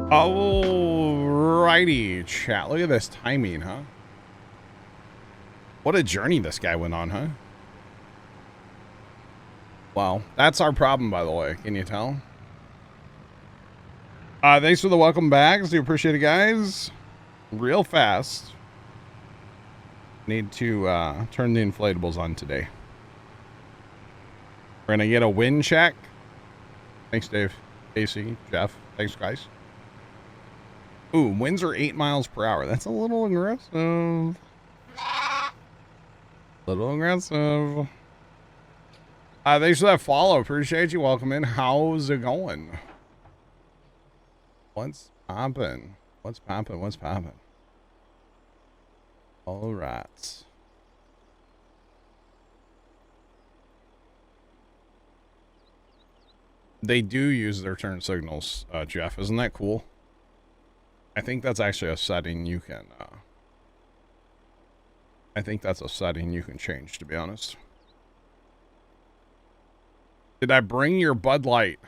Alrighty, chat. Look at this timing, huh? What a journey this guy went on, huh? Wow, that's our problem, by the way. Can you tell? Thanks for the welcome back. Do appreciate it, guys. Real fast. Need to turn the inflatables on today. We're gonna get a wind check. Thanks, Dave, Casey, Jeff. Thanks, guys. Ooh, winds are 8 miles per hour. That's a little aggressive. Little aggressive. Thanks for that follow. Appreciate you. Welcome in. How's it going? What's poppin'? What's poppin'? What's poppin'? All right. They do use their turn signals, Jeff. Isn't that cool? I think that's actually a setting you can, I think that's a setting you can change, to be honest. Did I bring your Bud Light?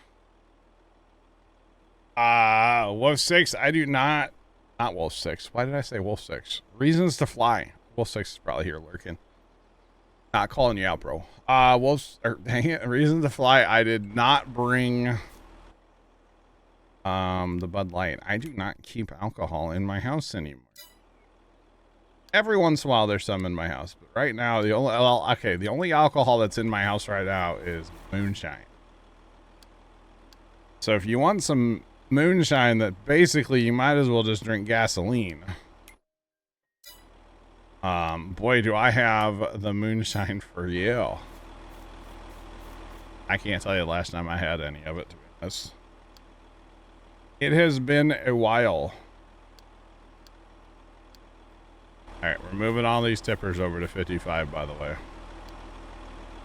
Wolf 6, I do not Wolf 6. Why did I say Wolf 6? Reasons to Fly. Wolf 6 is probably here lurking. Not calling you out, bro. Dang it, Reasons to Fly. I did not bring the Bud Light. I do not keep alcohol in my house anymore. Every once in a while there's some in my house, but right now the only alcohol that's in my house right now is moonshine. So if you want some moonshine, that basically you might as well just drink gasoline. Boy, do I have the moonshine for you. I can't tell you the last time I had any of it, to be honest. It has been a while. Alright, we're moving all these tippers over to 55, by the way.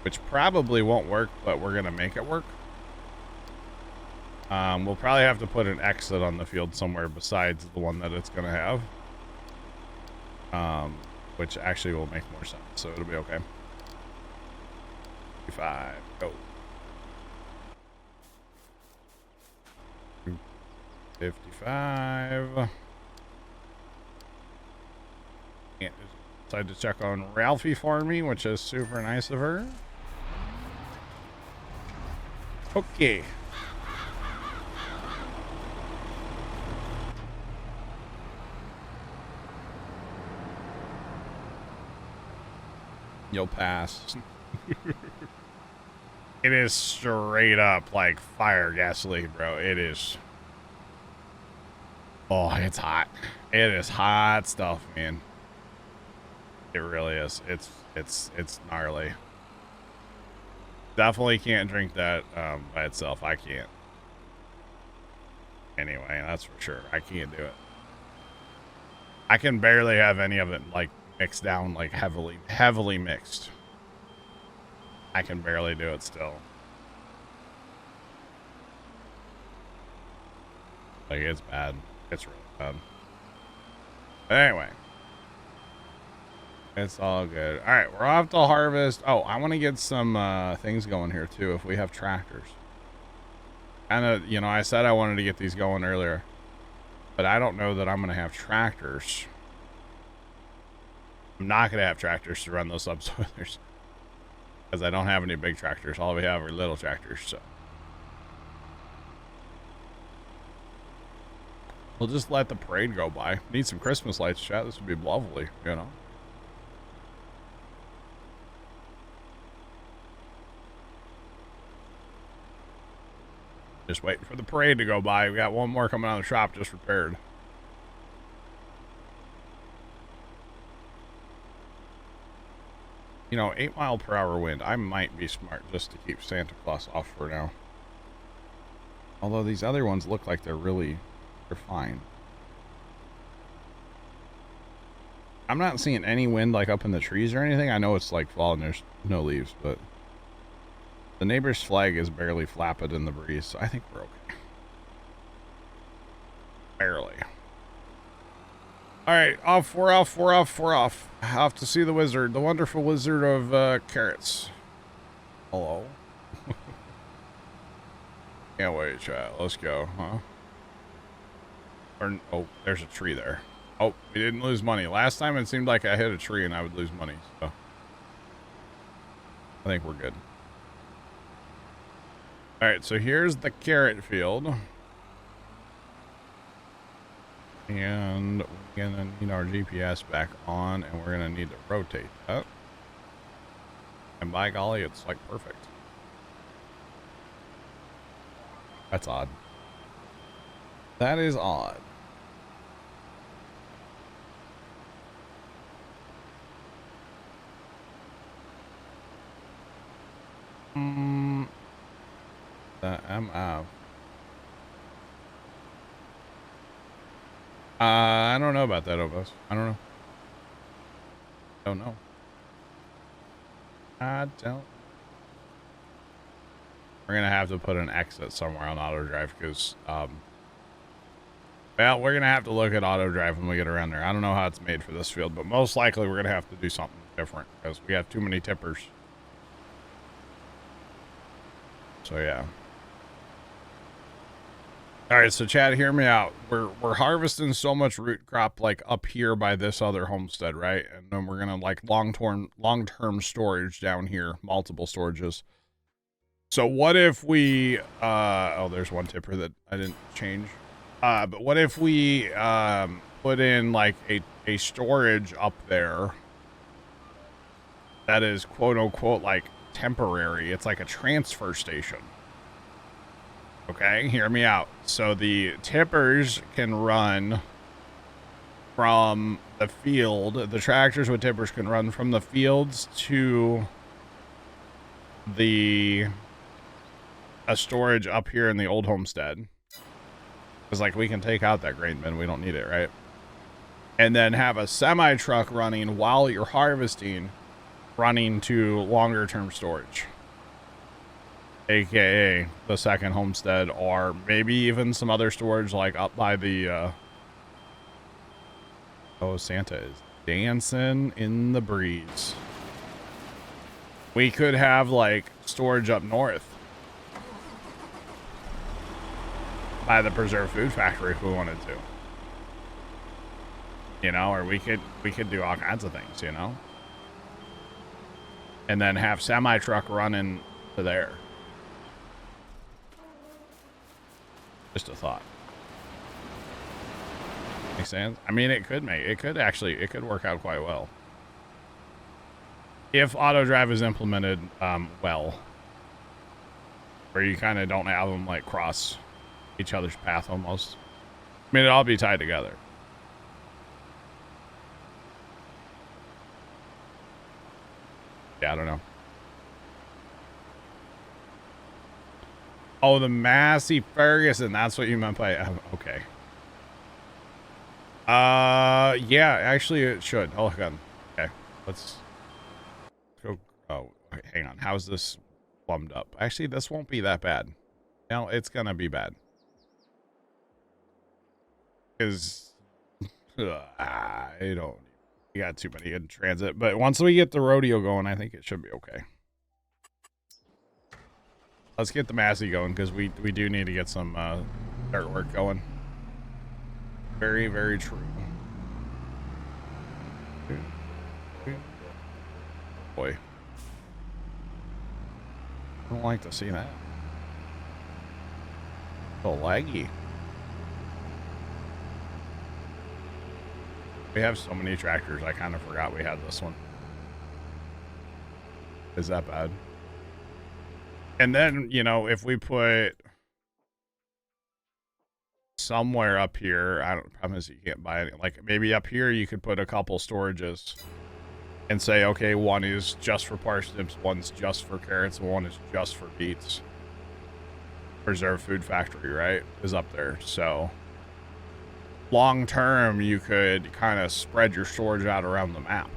Which probably won't work, but we're going to make it work. We'll probably have to put an exit on the field somewhere besides the one that it's going to have. Which actually will make more sense, so it'll be okay. 55, go. 55. And decided to check on Ralphie for me, which is super nice of her. Okay. You'll pass. It is straight up like fire gasoline, bro. It is. Oh, it's hot. It is hot stuff, man. It really is. It's gnarly. Definitely can't drink that by itself. I can't. Anyway, that's for sure. I can't do it. I can barely have any of it like mixed down, like heavily mixed. I can barely do it still. Like, it's bad. It's really bad. But anyway. It's all good. All right, we're off to harvest. Oh, I want to get some things going here too if we have tractors. And you know, I said I wanted to get these going earlier, but I don't know that I'm going to have tractors. I'm not going to have tractors to run those subsoilers because I don't have any big tractors. All we have are little tractors, so we'll just let the parade go by. Need some Christmas lights, chat. This would be lovely, you know. Just waiting for the parade to go by. We got one more coming out of the shop just repaired. You know, 8 mile per hour wind. I might be smart just to keep Santa Claus off for now. Although these other ones look like they're fine. I'm not seeing any wind like up in the trees or anything. I know it's like fall and there's no leaves, but the neighbor's flag is barely flapping in the breeze, so I think we're okay. Barely. Alright, we're off. Off to see the wizard, the wonderful wizard of carrots. Hello. Can't wait, chat. Let's go, huh? Or, oh, there's a tree there. Oh, we didn't lose money. Last time it seemed like I hit a tree and I would lose money. So I think we're good. All right, so here's the carrot field. And we're going to need our GPS back on, and we're going to need to rotate that. And by golly, it's like perfect. That's odd. That is odd. The MF. I don't know about that, Obos. I don't know. Don't know. I don't. We're gonna have to put an exit somewhere on auto drive because, well, we're gonna have to look at auto drive when we get around there. I don't know how it's made for this field, but most likely we're gonna have to do something different because we have too many tippers. So yeah. All right, so Chad, hear me out. We're harvesting so much root crop like up here by this other homestead, right? And then we're gonna like long-term storage down here, multiple storages. So what if we oh, there's one tipper that I didn't change. But what if we put in like a storage up there that is quote unquote like temporary? It's like a transfer station. Okay, hear me out. So the tippers can run from the field. The tractors with tippers can run from the fields to a storage up here in the old homestead. Because, like, we can take out that grain bin. We don't need it, right? And then have a semi-truck running while you're harvesting, running to longer-term storage. AKA the second homestead, or maybe even some other storage like up by the oh, Santa is dancing in the breeze. We could have like storage up north by the preserved food factory if we wanted to, you know, or we could do all kinds of things, you know, and then have semi-truck running to there. Just a thought. Make sense? I mean, it could work out quite well. If auto drive is implemented well. Where you kind of don't have them like cross each other's path almost. I mean, it'll all be tied together. Yeah, I don't know. Oh, the Massey Ferguson. That's what you meant by... okay. Yeah, actually it should. Oh, hold on. Okay, let's go. Oh, hang on. How's this plumbed up? Actually, this won't be that bad. No, it's gonna be bad. Because... I don't... We got too many in transit. But once we get the rodeo going, I think it should be okay. Let's get the Massey going, because we do need to get some dirt work going. Very, very true. Boy. I don't like to see that. So laggy. We have so many tractors, I kind of forgot we had this one. Is that bad? And then, you know, if we put somewhere up here, I don't promise you can't buy it. Like maybe up here you could put a couple storages and say, okay, one is just for parsnips, one's just for carrots, and one is just for beets. Preserved Food Factory, right, is up there. So long term, you could kind of spread your storage out around the map.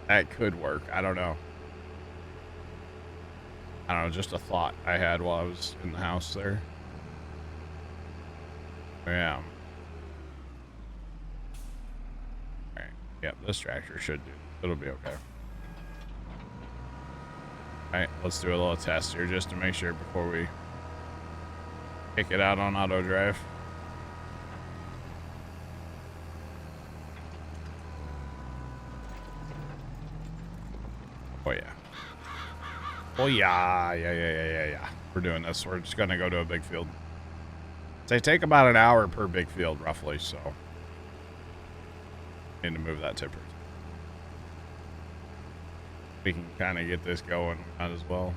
That could work. I don't know. I don't know, just a thought I had while I was in the house there. Yeah. Alright. Yep, this tractor should do. It'll be okay. Alright, let's do a little test here just to make sure before we Kick it out on auto drive. Oh, yeah. Oh, yeah. Yeah. We're doing this. We're just going to go to a big field. They take about an hour per big field, roughly, so. Need to move that tipper. We can kind of get this going. Might as well.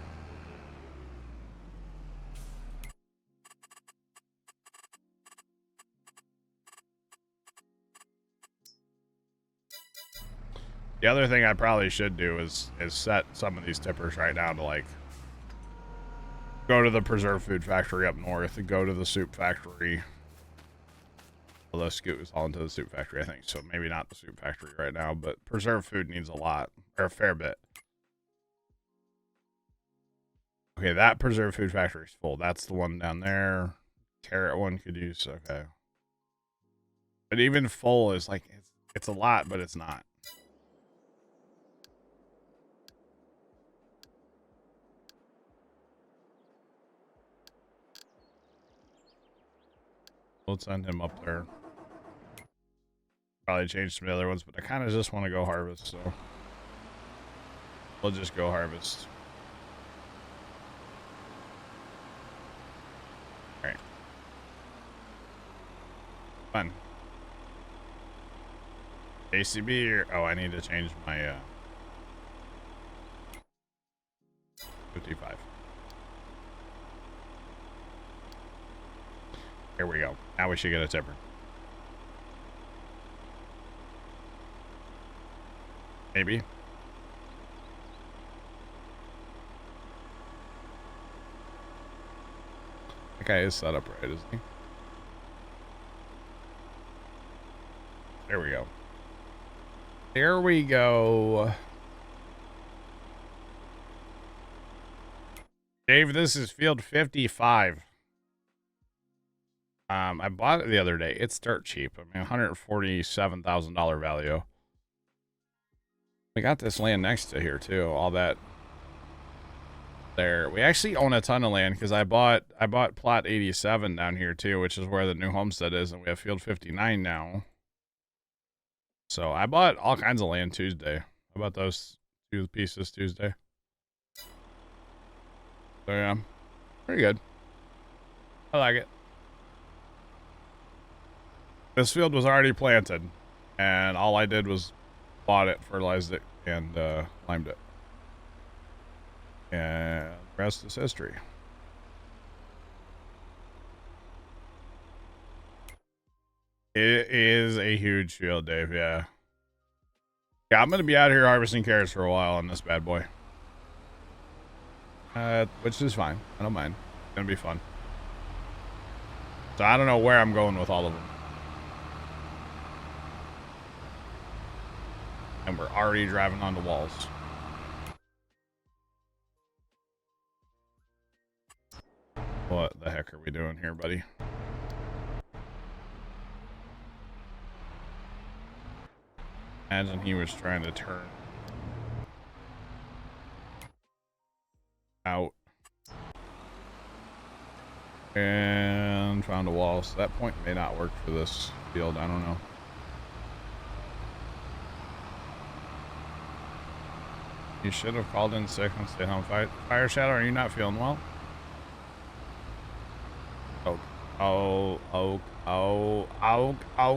The other thing I probably should do is set some of these tippers right now to like go to the preserved food factory up north and go to the soup factory. Although Scoot is all into the soup factory, I think. So maybe not the soup factory right now, but preserved food needs a lot or a fair bit. Okay, that preserved food factory is full. That's the one down there. Carrot one could use, okay. But even full is like, it's a lot, but it's not. We'll send him up there. Probably change some of the other ones, but I kind of just want to go harvest, so we'll just go harvest. All right. Fun. ACB or, oh, I need to change my 55. Here we go. Now we should get a tipper. Maybe. That guy is set up right, isn't he? There we go. There we go. Dave, this is field 55. I bought it the other day. It's dirt cheap. I mean, $147,000 value. We got this land next to here too. All that there. We actually own a ton of land because I bought plot 87 down here too, which is where the new homestead is, and we have field 59 now. So I bought all kinds of land Tuesday. I bought those 2 pieces Tuesday. So yeah, pretty good. I like it. This field was already planted, and all I did was bought it, fertilized it, and limed it. And the rest is history. It is a huge field, Dave, yeah. Yeah, I'm going to be out here harvesting carrots for a while on this bad boy. Which is fine. I don't mind. It's going to be fun. So I don't know where I'm going with all of them. And we're already driving onto walls. What the heck are we doing here, buddy? Imagine he was trying to turn out and found a wall. So that point may not work for this field. I don't know. You should have called in sick and stayed home. Fire Shadow, are you not feeling well? Oh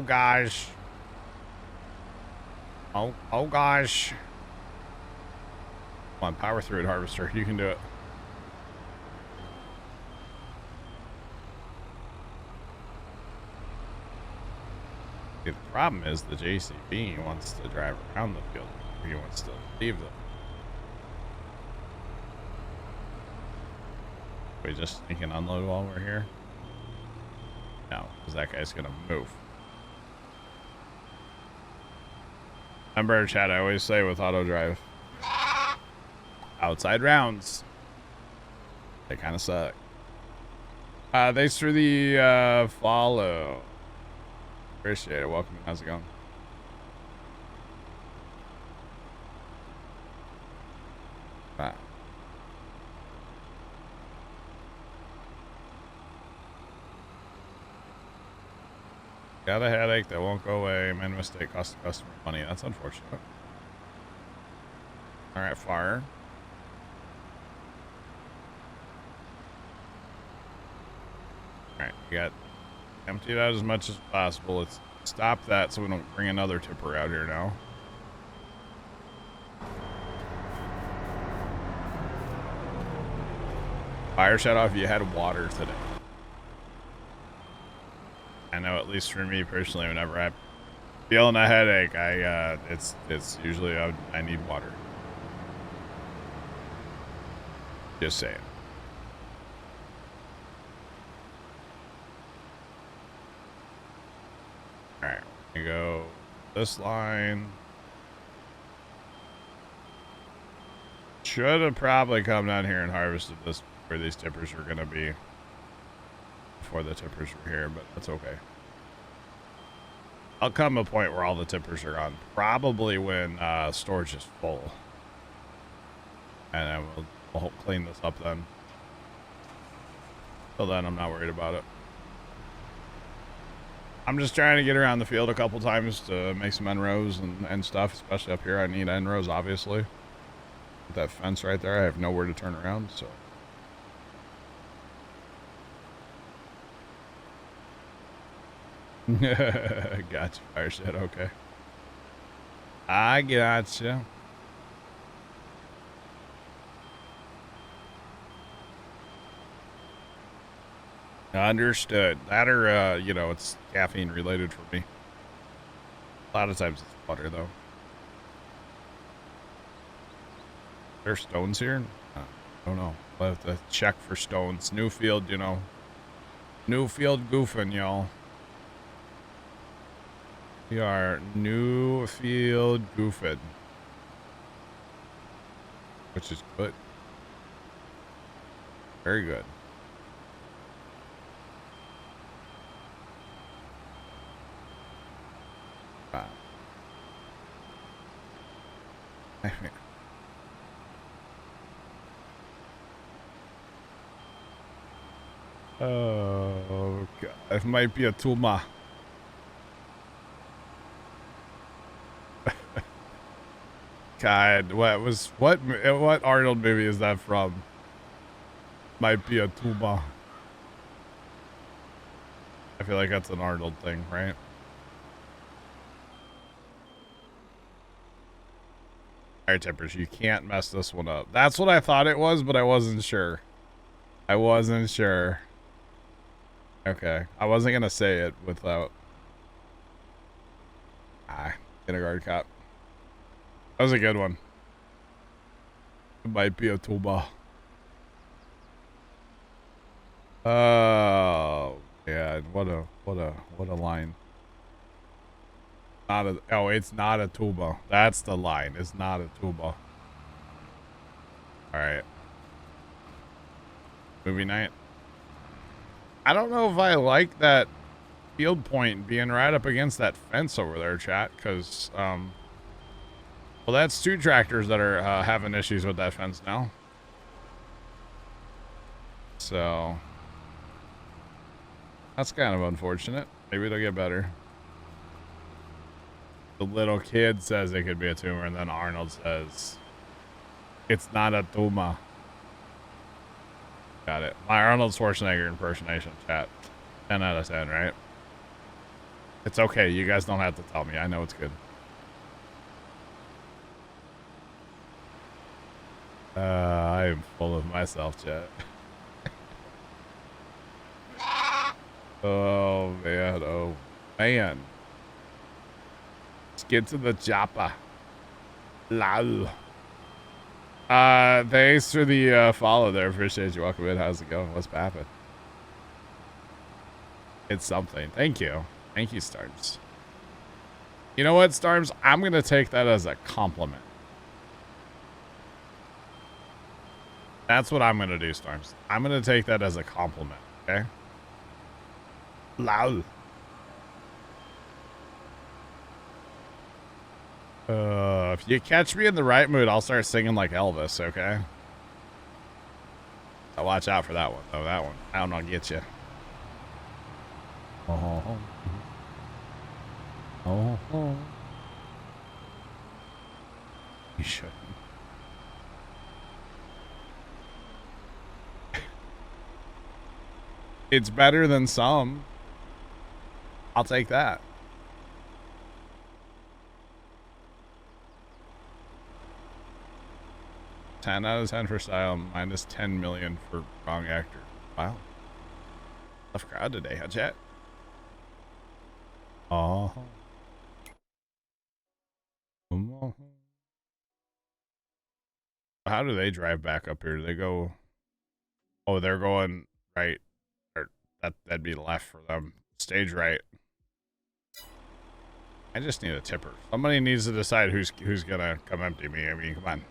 gosh. Oh gosh. Come on, power through it, Harvester. You can do it. See, the problem is the JCB wants to drive around the field. He wants to leave them. We just sneak and unload while we're here? No, because that guy's gonna move. Remember, chat, I always say with auto drive, outside rounds, they kind of suck. Thanks for the follow. Appreciate it. Welcome. How's it going? Got a headache that won't go away. Made a mistake, cost the customer money. That's unfortunate. All right, fire. All right, you got empty it out as much as possible. Let's stop that so we don't bring another tipper out here now. Fire shut off if you had water today. I know, at least for me personally, whenever I'm feeling a headache, it's usually I need water. Just saying. All right, we go this line. Should have probably come down here and harvested this where these tippers were gonna be before the tippers were here, but that's okay. I'll come to a point where all the tippers are gone, probably when storage is full, and then we'll clean this up then. Till then, I'm not worried about it. I'm just trying to get around the field a couple times to make some end rows and stuff, especially up here. I need end rows, obviously. With that fence right there, I have nowhere to turn around, so. Gotcha, fire shit, okay. I gotcha. Understood. That or, you know, it's caffeine related for me. A lot of times it's water, though. There's stones here? I don't know. We'll have to check for stones. New field, you know. New field goofing, y'all. We are new field goofing. Which is good. Very good. Wow. Oh, God. It might be a Puma. God, what Arnold movie is that from? Might be a Puma. I feel like that's an Arnold thing, right? Alright, Tippers, you can't mess this one up. That's what I thought it was, but I wasn't sure. I wasn't sure. Okay. I wasn't gonna say it without... kindergarten cop. That was a good one. It might be a tuba. Oh, yeah. What a line. It's not a tuba. That's the line. It's not a tuba. All right. Movie night. I don't know if I like that field point being right up against that fence over there, chat, because, well, that's two tractors that are having issues with that fence now. So, that's kind of unfortunate. Maybe they'll get better. The little kid says it could be a tumor, and then Arnold says, it's not a tumor. Got it. My Arnold Schwarzenegger impersonation, chat. 10 out of 10, right? It's okay. You guys don't have to tell me. I know it's good. I am full of myself, chat. Oh, man. Oh, man. Let's get to the chopper. Lol. Thanks for the follow there. Appreciate you. Welcome in. How's it going? What's poppin'? It's something. Thank you. Thank you, Starms. You know what, Starms? I'm going to take that as a compliment. That's what I'm going to do, Storms. I'm going to take that as a compliment, okay? Lol. If you catch me in the right mood, I'll start singing like Elvis, okay? So watch out for that one, though. That one, I don't know, get you. Oh, you shouldn't. It's better than some. I'll take that. $10 out of 10 for style, minus 10 million for wrong actor. Wow. Tough crowd today, huh, chat? Oh. How do they drive back up here? Do they go? Oh, they're going right. Or that'd be left for them. Stage right. I just need a tipper. Somebody needs to decide who's gonna come empty me. I mean, come on.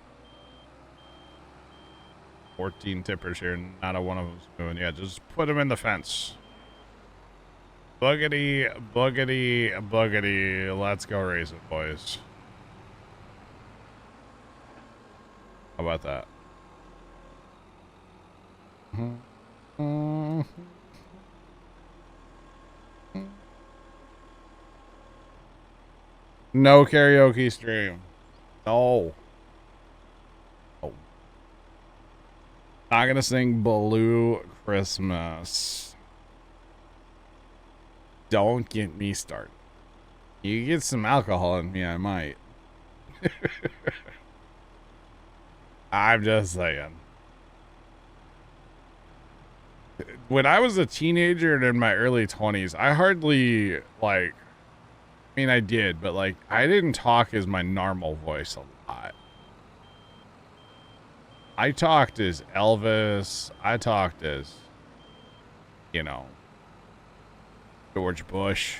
14 tippers here. Not a one of them's doing. Yeah, just put them in the fence. Boogity, boogity, boogity. Let's go race it, boys. How about that? No karaoke stream. No. Oh. Not gonna sing Blue Christmas. Don't get me started. You get some alcohol in me, I might. I'm just saying. When I was a teenager and in my early 20s, I hardly, like, I mean, I did, but, like, I didn't talk as my normal voice a lot. I talked as Elvis. I talked as, you know, George Bush.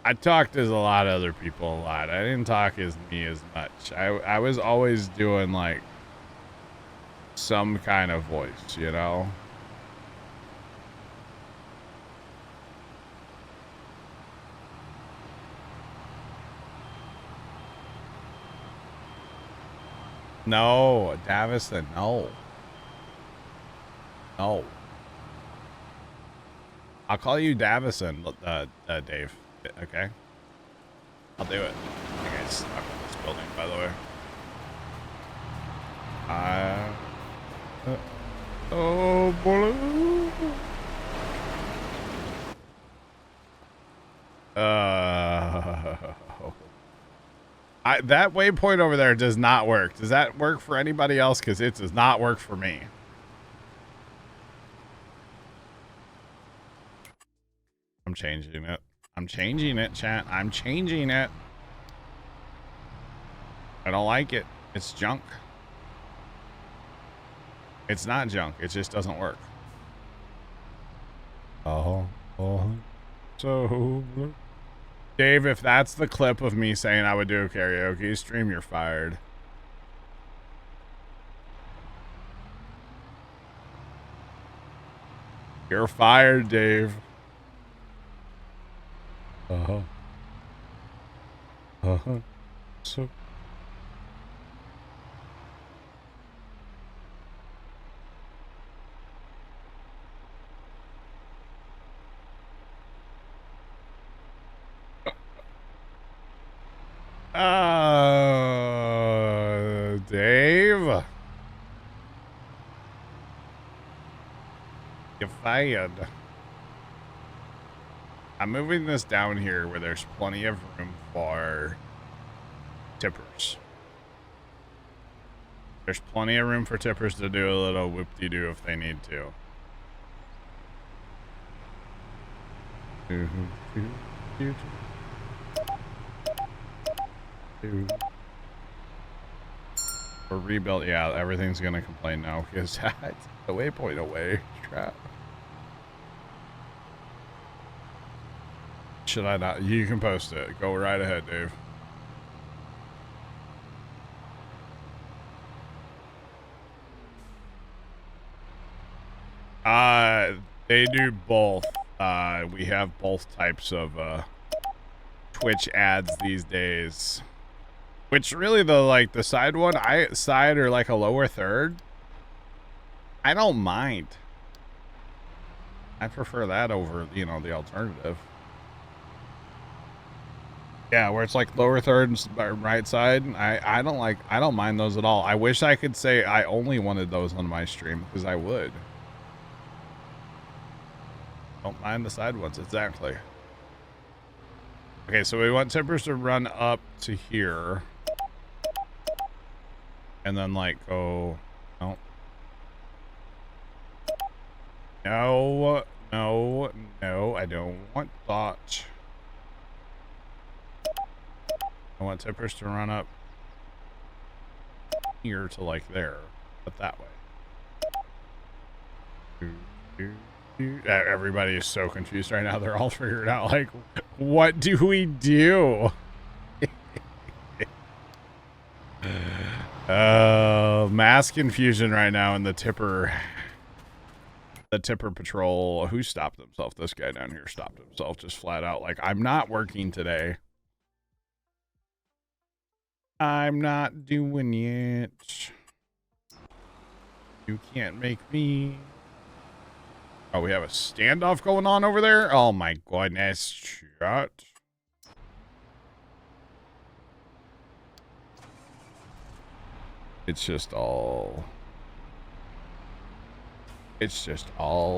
I talked as a lot of other people a lot. I didn't talk as me as much. I was always doing, like, some kind of voice, you know? No, Davison, no. No. I'll call you Davison, Dave. Okay? I'll do it. I think I stuck in this building, by the way. Oh, blue. That waypoint over there does not work. Does that work for anybody else? Because it does not work for me. I'm changing it. I'm changing it, chat. I'm changing it. I don't like it. It's junk. It's not junk. It just doesn't work. Oh. So, Dave, if that's the clip of me saying I would do a karaoke stream, you're fired. You're fired, Dave. So. Dave. You're fired. I'm moving this down here where there's plenty of room for tippers. There's plenty of room for tippers to do a little whoop-de-doo if they need to. For rebuild, yeah, everything's gonna complain now because it's the waypoint away. Crap. Should I not? You can post it. Go right ahead, Dave. They do both. We have both types of Twitch ads these days. Which really the side one, side or like a lower third, I don't mind. I prefer that over, you know, the alternative. Yeah, where it's like lower third and right side. I don't mind those at all. I wish I could say I only wanted those on my stream, because I would. Don't mind the side ones, exactly. Okay, so we want tippers to run up to here. And then like go, no. No, I don't want that. I want tippers to run up here to like there, but that way. Everybody is so confused right now. They're all figuring out like, what do we do? Mass confusion right now in the tipper patrol. Who stopped himself? This guy down here stopped himself just flat out. Like, I'm not working today. I'm not doing it. You can't make me. Oh, we have a standoff going on over there? Oh my goodness. Shut. It's just all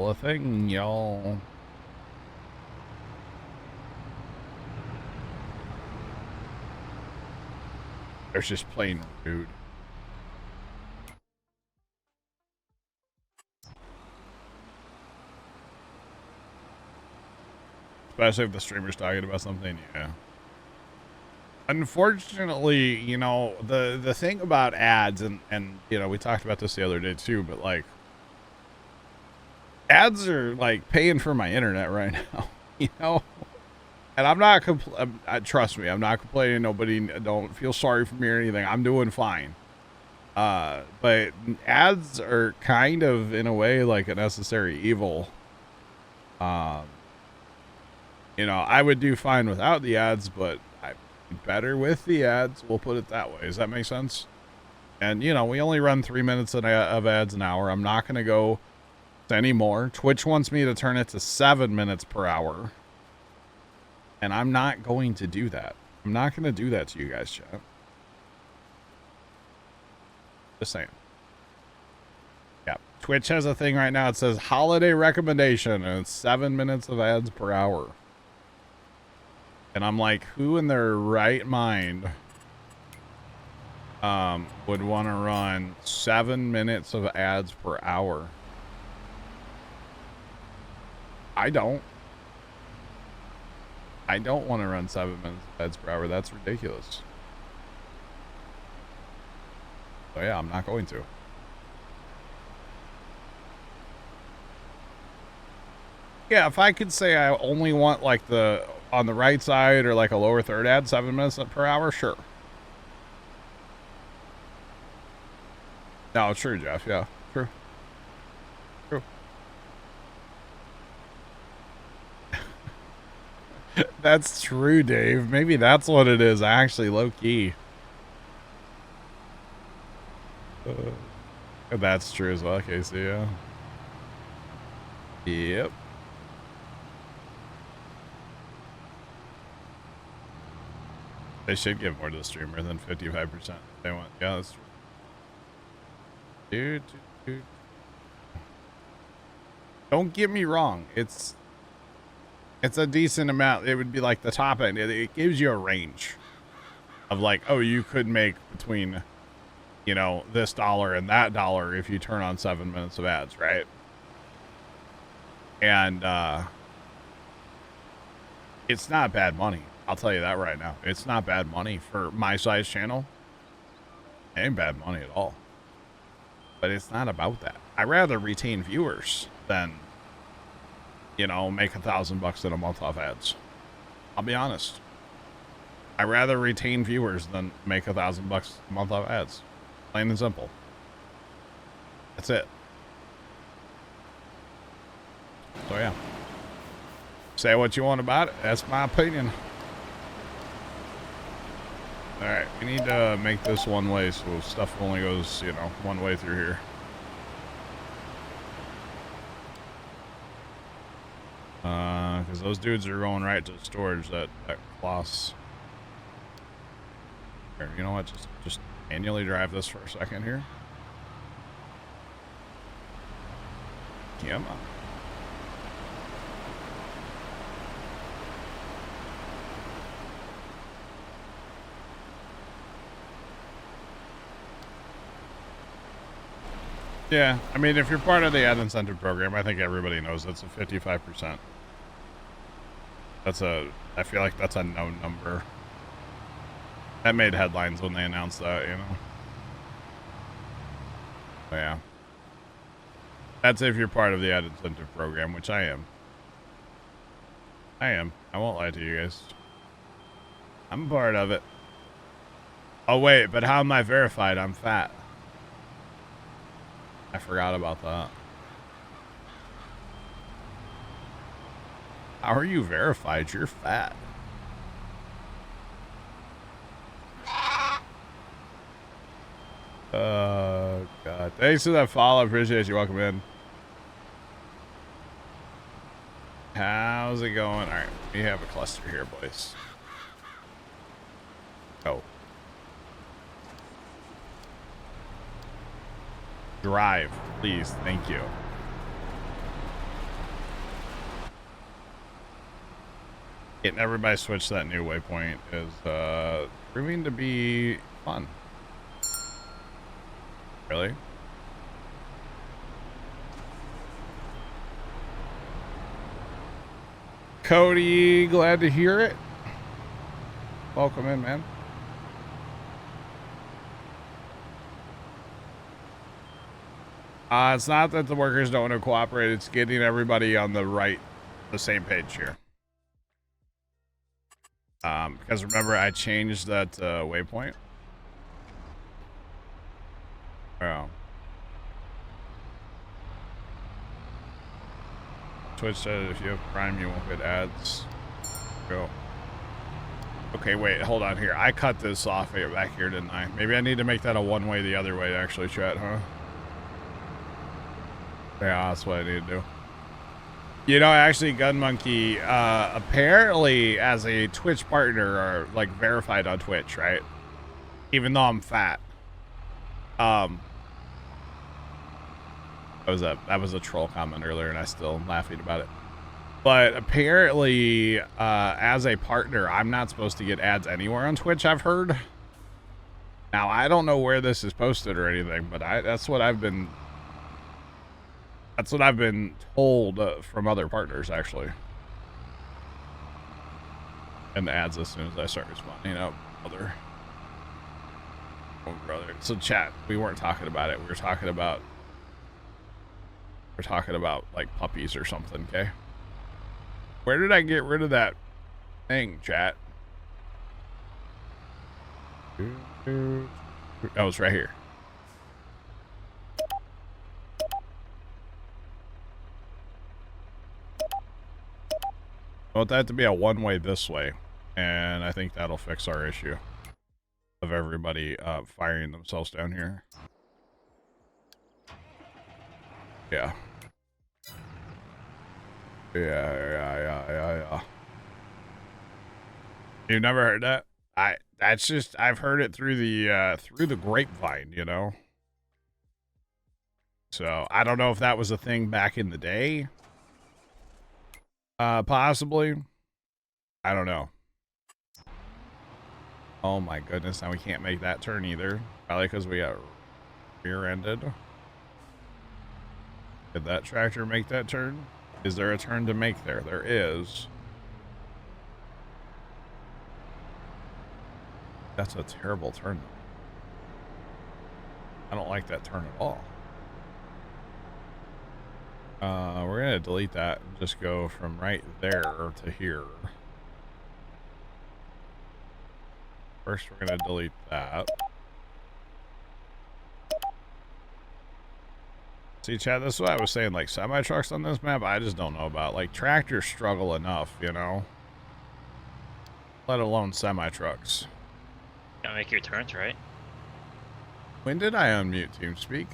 a thing, y'all. There's just plain rude. Especially if the streamer's talking about something, yeah. Unfortunately, you know, the thing about ads, and you know, we talked about this the other day too, but like, ads are like paying for my internet right now, you know? And I'm not, trust me, I'm not complaining. Nobody, don't feel sorry for me or anything. I'm doing fine. But ads are kind of, in a way, like a necessary evil. You know, I would do fine without the ads, but I'm better with the ads. We'll put it that way. Does that make sense? And, you know, we only run 3 minutes of ads an hour. I'm not going to go anymore. Twitch wants me to turn it to 7 minutes per hour. And I'm not going to do that. I'm not going to do that to you guys, chat. Just saying. Yeah. Twitch has a thing right now. It says holiday recommendation, and it's 7 minutes of ads per hour. And I'm like, who in their right mind would want to run 7 minutes of ads per hour? I don't. I don't want to run 7 minutes of ads per hour. That's ridiculous. So yeah, I'm not going to. Yeah, if I could say I only want like the on the right side or like a lower third ad 7 minutes per hour, sure. No, true, Jeff. Yeah, true. True. That's true, Dave. Maybe that's what it is, actually, low key. That's true as well, Casey, yeah. Yep. They should give more to the streamer than 55%. They want, yeah, that's true. Dude. Don't get me wrong. It's a decent amount. It would be like the top end. It gives you a range of like, oh, you could make between, you know, this dollar and that dollar if you turn on 7 minutes of ads, right? And it's not bad money. I'll tell you that right now. It's not bad money for my size channel. It ain't bad money at all. But it's not about that. I rather retain viewers than, you know, make $1,000 in a month off ads. I'll be honest. I rather retain viewers than make $1,000 a month off ads. Plain and simple. That's it. So yeah. Say what you want about it. That's my opinion. Alright, we need to make this one way so stuff only goes, you know, one way through here. Because those dudes are going right to storage, that class. Here, you know what? Just manually drive this for a second here. Come on. Yeah, I mean, if you're part of the ad incentive program, I think everybody knows it's a 55%. I feel like that's a known number. That made headlines when they announced that, you know? But yeah. That's if you're part of the ad incentive program, which I am. I won't lie to you guys. I'm part of it. Oh, wait, but how am I verified? I'm fat. I forgot about that. How are you verified? You're fat. God. Thanks for that follow. Appreciate you. Welcome in. How's it going? All right. We have a cluster here, boys. Oh. Drive, please. Thank you. Getting everybody switch that new waypoint is proving to be fun. Really? Cody, glad to hear it. Welcome in, man. It's not that the workers don't want to cooperate, it's getting everybody on the same page here. Because remember, I changed that waypoint. Oh. Twitch said if you have Prime, you won't get ads. Go. Okay, wait, hold on here. I cut this off back here, didn't I? Maybe I need to make that a one-way the other way to actually chat, huh? Yeah, that's what I need to do. You know, actually, Gun Monkey, apparently as a Twitch partner are like verified on Twitch, right? Even though I'm fat. That was a troll comment earlier, and I still am laughing about it. But apparently, as a partner, I'm not supposed to get ads anywhere on Twitch, I've heard. Now, I don't know where this is posted or anything, but that's what I've been told from other partners, actually. And the ads as soon as I start responding out, brother. Oh, brother. So chat, we weren't talking about it. We're talking about like puppies or something, okay? Where did I get rid of that thing, chat? Oh, it's right here. I want that to be a one-way this way, and I think that'll fix our issue of everybody firing themselves down here. Yeah. Yeah. You've never heard that? I've heard it through the grapevine, you know. So I don't know if that was a thing back in the day. Possibly. I don't know. Oh my goodness, now we can't make that turn either. Probably because we got rear-ended. Did that tractor make that turn? Is there a turn to make there? There is. That's a terrible turn. I don't like that turn at all. We're gonna delete that and just go from right there to here. First, we're gonna delete that. See, Chad, this is what I was saying, like, semi-trucks on this map, I just don't know about. Like, tractors struggle enough, you know? Let alone semi-trucks. Gotta make your turns, right? When did I unmute TeamSpeak?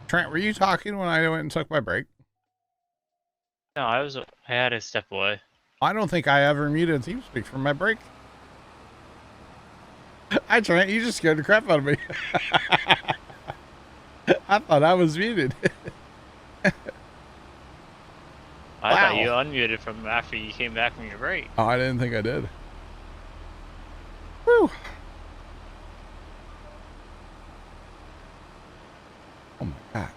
Trent, were you talking when I went and took my break? No, I had to step away. I don't think I ever muted TeamSpeak from my break. I tried. You just scared the crap out of me. I thought I was muted. I thought you unmuted from after you came back from your break. Oh, I didn't think I did. Whew. Oh my God.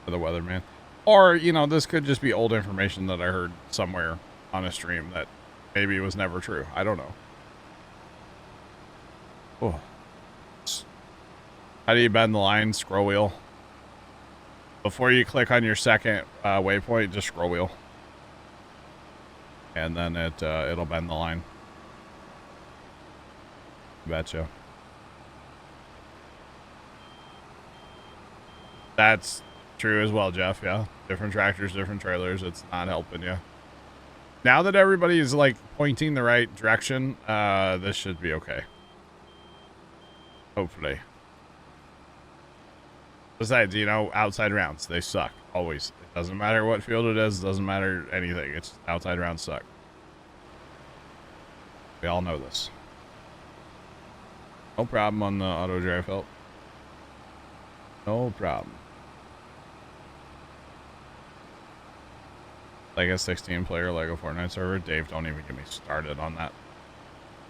For the weather, man. Or, you know, this could just be old information that I heard somewhere on a stream that maybe was never true. I don't know. Oh. How do you bend the line? Scroll wheel. Before you click on your second waypoint, just scroll wheel. And then it'll bend the line. Betcha. That's true as well, Jeff. Yeah. Different tractors, different trailers. It's not helping you. Now that everybody is like pointing the right direction, this should be okay. Hopefully. Besides, you know, outside rounds, they suck. Always. It doesn't matter what field it is. It doesn't matter anything. It's outside rounds suck. We all know this. No problem on the auto drive help. No problem. Like a 16 player Lego Fortnite server. Dave, don't even get me started on that.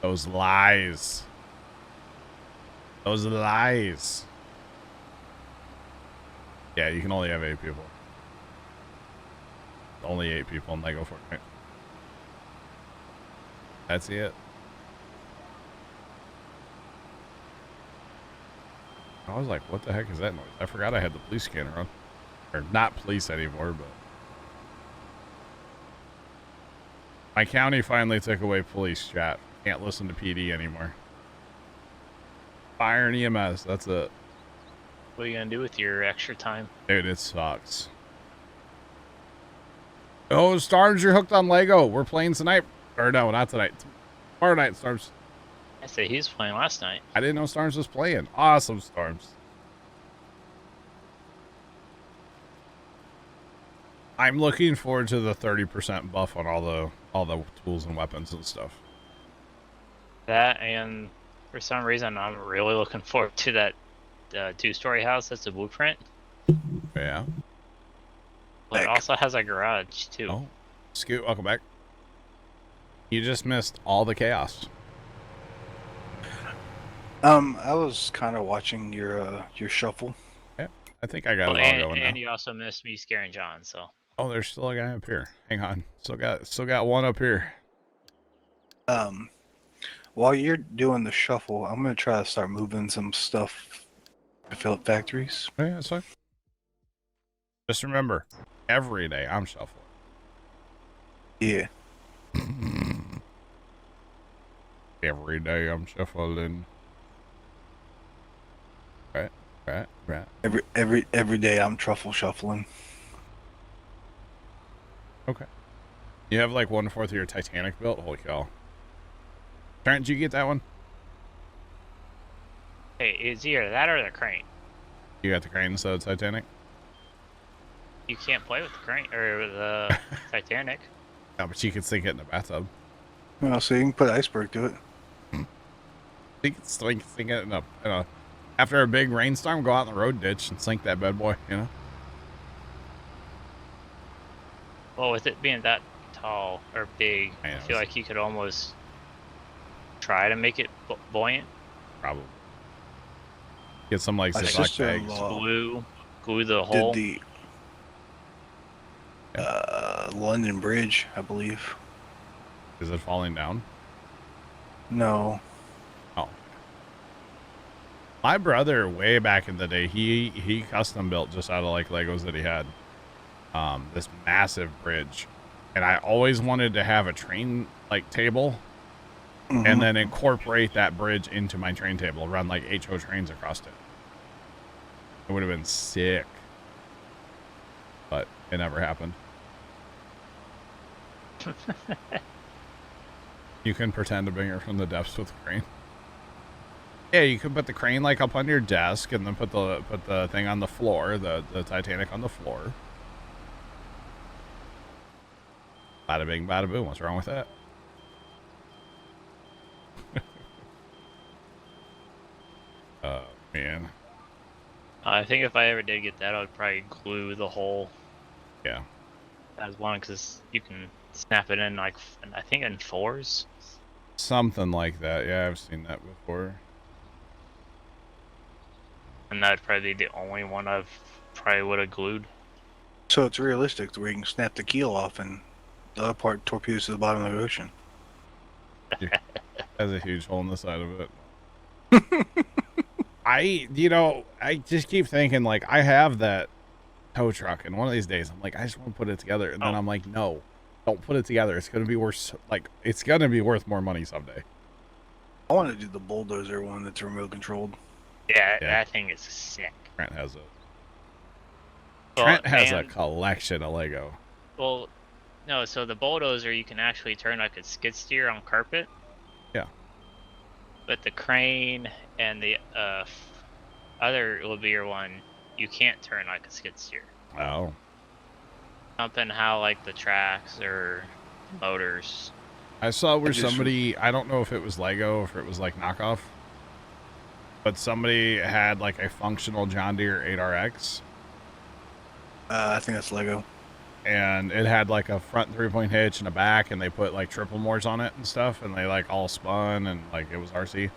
Those lies. Those lies. Yeah, you can only have 8 people. Only 8 people in Lego Fortnite. That's it. I was like, what the heck is that noise? I forgot I had the police scanner on. Or not police anymore, but... My county finally took away police chat. Can't listen to PD anymore. Fire and EMS, that's it. What are you gonna do with your extra time? Dude, it sucks. Oh, Storms, you're hooked on Lego. We're playing tonight. Or no, not tonight. Tomorrow night, Storms. I say he was playing last night. I didn't know Storms was playing. Awesome, Storms. I'm looking forward to the 30% buff on all the tools and weapons and stuff. That, and for some reason, I'm really looking forward to that 2-story house. That's a blueprint. Yeah. But it also has a garage too. Oh, Scoot, welcome back. You just missed all the chaos. I was kind of watching your shuffle. Yeah, I think I got it all going and now. you also missed me scaring John, so. Oh, there's still a guy up here. Hang on, still got one up here. While you're doing the shuffle, I'm gonna try to start moving some stuff to fill up factories. Oh, yeah, that's fine. Just remember, every day I'm shuffling. Yeah. Every day I'm shuffling. Right. Every day I'm truffle shuffling. Okay. You have like 1/4 of your Titanic built? Holy cow. Trent, did you get that one? Hey, it's either that or the crane. You got the crane instead of Titanic? You can't play with the crane or the Titanic. No, but you can sink it in the bathtub. Well, so you can put iceberg to it. You can sink it in a after a big rainstorm, go out in the road ditch and sink that bad boy, you know? Well, with it being that tall or big, I feel like you could almost try to make it buoyant. Probably. Get some like My Ziploc sister-in-law bags. Glue the hole. did the London Bridge, I believe. Is it falling down? No. Oh. My brother, way back in the day, he custom built just out of like Legos that he had. This massive bridge, and I always wanted to have a train like table, and then incorporate that bridge into my train table, run like HO trains across it. It would have been sick, but it never happened. You can pretend to bring her from the depths with a crane. Yeah, you could put the crane like up on your desk, and then put the thing on the floor, the Titanic on the floor. Bada bing, bada boom. What's wrong with that? Oh, man. I think if I ever did get that, I would probably glue the hole Yeah. as one because you can snap it in like I think in 4s. Something like that. Yeah, I've seen that before. And that'd probably be the only one I've probably would have glued. So it's realistic to where you can snap the keel off and the other part torpedoes to the bottom of the ocean. Has a huge hole in the side of it. I just keep thinking, like, I have that tow truck, and one of these days, I'm like, I just want to put it together. And then I'm like, no, don't put it together. It's going to be worth, like, it's going to be worth more money someday. I want to do the bulldozer one that's remote controlled. Yeah, that thing is sick. Trent has it. Well, Trent has a collection of Lego. Well, no, so the bulldozer you can actually turn like a skid steer on carpet. Yeah. But the crane and the other bigger one, you can't turn like a skid steer. Oh. Something how like the tracks or motors. I saw where somebody, I don't know if it was Lego or if it was like knockoff, but somebody had like a functional John Deere 8RX. I think that's Lego. And it had like a front 3-point hitch and a back, and they put like triple moors on it and stuff, and they like all spun, and like it was RC.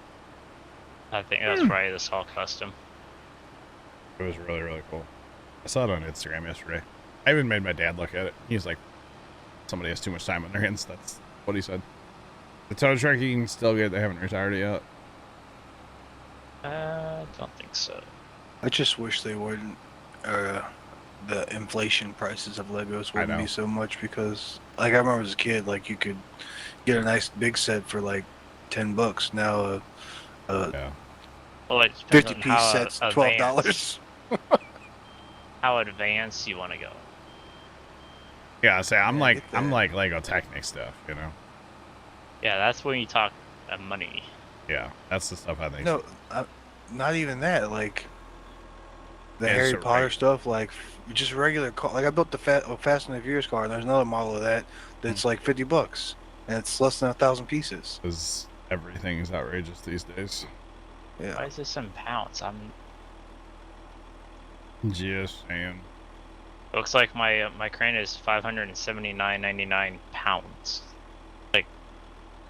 I think that's probably this all custom. It was really, really cool. I saw it on Instagram yesterday. I even made my dad look at it. He's like, somebody has too much time on their hands. That's what he said. The tow truck you can still get. They haven't retired it yet. I don't think so. I just wish they wouldn't. The inflation prices of Legos wouldn't be so much because, like, I remember as a kid, like you could get a nice big set for like $10. Now, well, it 50-piece set's $12. How advanced you want to go? Yeah, I say I'm like Lego Technic stuff, you know. Yeah, that's when you talk money. Yeah, that's the stuff I think. No, not even that. Like the Harry Potter stuff, like just regular car. Like I built the Fast and the Furious car, and there's another model of that that's like $50, and it's less than 1,000 pieces. Because everything is outrageous these days. Yeah. Why is this in pounds? I'm just saying. Looks like my crane is 579.99 pounds. Like,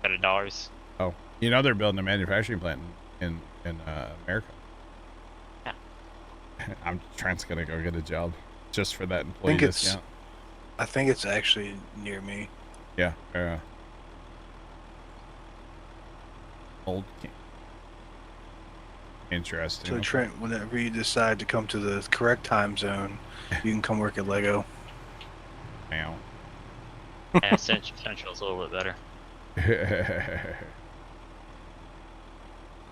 out of dollars. Oh, you know they're building a manufacturing plant in America. Yeah. Trent's gonna go get a job just for that employee discount. I think it's actually near me. Yeah. Old King. Interesting. So Trent, whenever you decide to come to the correct time zone, you can come work at Lego. Wow. Yeah, Central's a little bit better.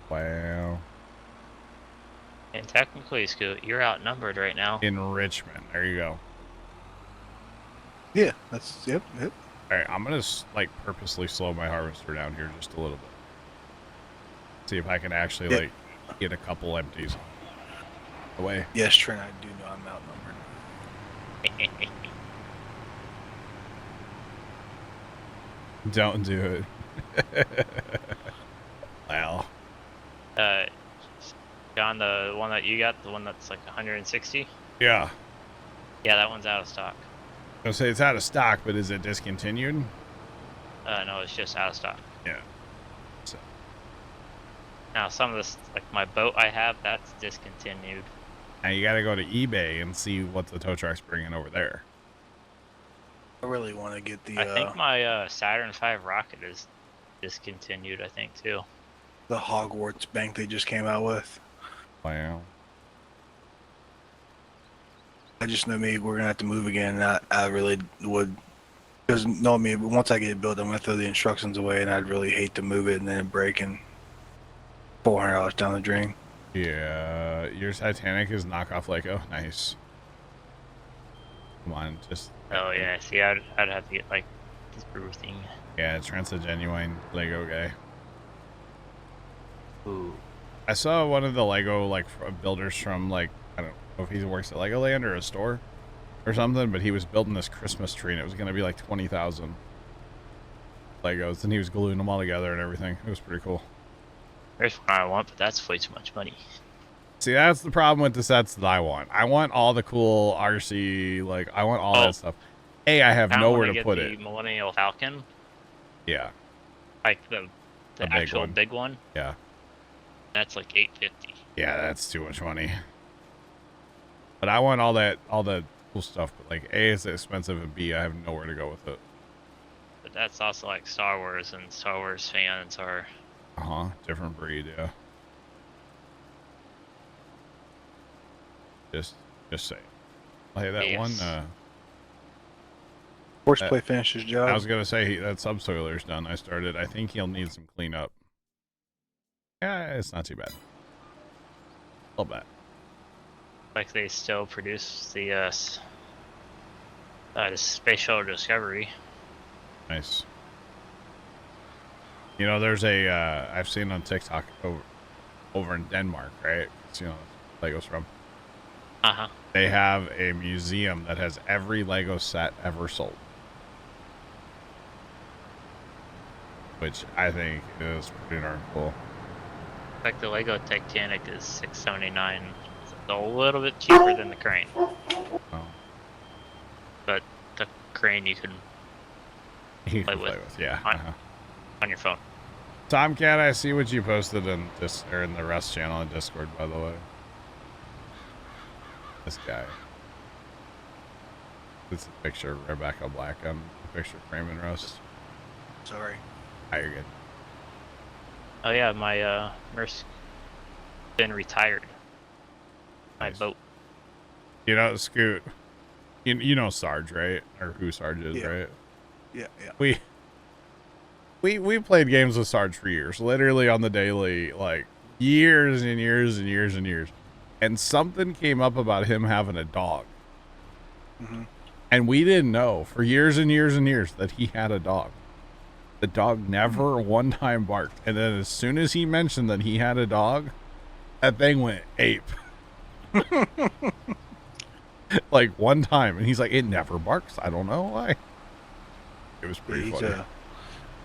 Wow. And technically, Scoot, you're outnumbered right now. In Richmond. There you go. Yeah, yep. All right, I'm gonna like purposely slow my harvester down here just a little bit. See if I can actually like get a couple empties away. Yes, Trent, I do know I'm outnumbered. Don't do it. Wow. John, the one that you got, the one that's like 160? Yeah. Yeah, that one's out of stock. I was gonna say it's out of stock, but is it discontinued? No, it's just out of stock. Yeah. So. Now, some of this, like my boat I have, that's discontinued. Now you gotta go to eBay and see what the tow truck's bringing over there. I really want to get the. I think my Saturn V rocket is discontinued. I think too. The Hogwarts bank they just came out with. Wow. I just know maybe we're gonna have to move again. And I really would, because knowing me, once I get it built, I'm gonna throw the instructions away, and I'd really hate to move it and then it break and $400 down the drain. Yeah, your Titanic is knockoff Lego. Nice. Come on, just. Oh yeah, see, I'd have to get like this brewer thing. Yeah, Trent's a genuine Lego guy. Ooh. I saw one of the Lego like builders from like I don't know if he works at Legoland or a store, or something, but he was building this Christmas tree, and it was going to be like 20,000 Legos, and he was gluing them all together and everything. It was pretty cool. There's one I want, but that's way too much money. See, that's the problem with the sets that I want. I want all the cool RC, like, I want all that stuff. I have nowhere to put it. The Millennial Falcon. Yeah. Like the actual big one. Yeah. That's like $850. Yeah, that's too much money. But I want all the cool stuff. But like, A, it's expensive, and B, I have nowhere to go with it. But that's also like Star Wars, and Star Wars fans are. Different breed, yeah. Just say. Hey, that one. Horseplay finished his job. I was gonna say that subsoiler's done. I think he'll need some cleanup. Yeah, it's not too bad. A little bit. Like they still produce the Space Shuttle Discovery. Nice. You know, there's I've seen on TikTok over in Denmark, right? It's, you know, Lego's from. They have a museum that has every Lego set ever sold, which I think is pretty darn cool. Like the Lego Titanic is $679. It's a little bit cheaper than the crane. Oh. But the crane you can play with, yeah. On your phone. Tomcat, I see what you posted in the Rust channel on Discord, by the way. This guy. It's a picture of Rebecca Black on the picture frame in Rust. Sorry. You're good. Oh yeah, my Merc's been retired. Nice. My boat. You know, Scoot. You know Sarge, right? Or who Sarge is, right? Yeah. We played games with Sarge for years, literally on the daily, like years and years and years and years. And something came up about him having a dog. And we didn't know for years and years and years that he had a dog. The dog never one time barked. And then as soon as he mentioned that he had a dog, that thing went ape. Like one time. And he's like, it never barks. I don't know why. It was pretty funny.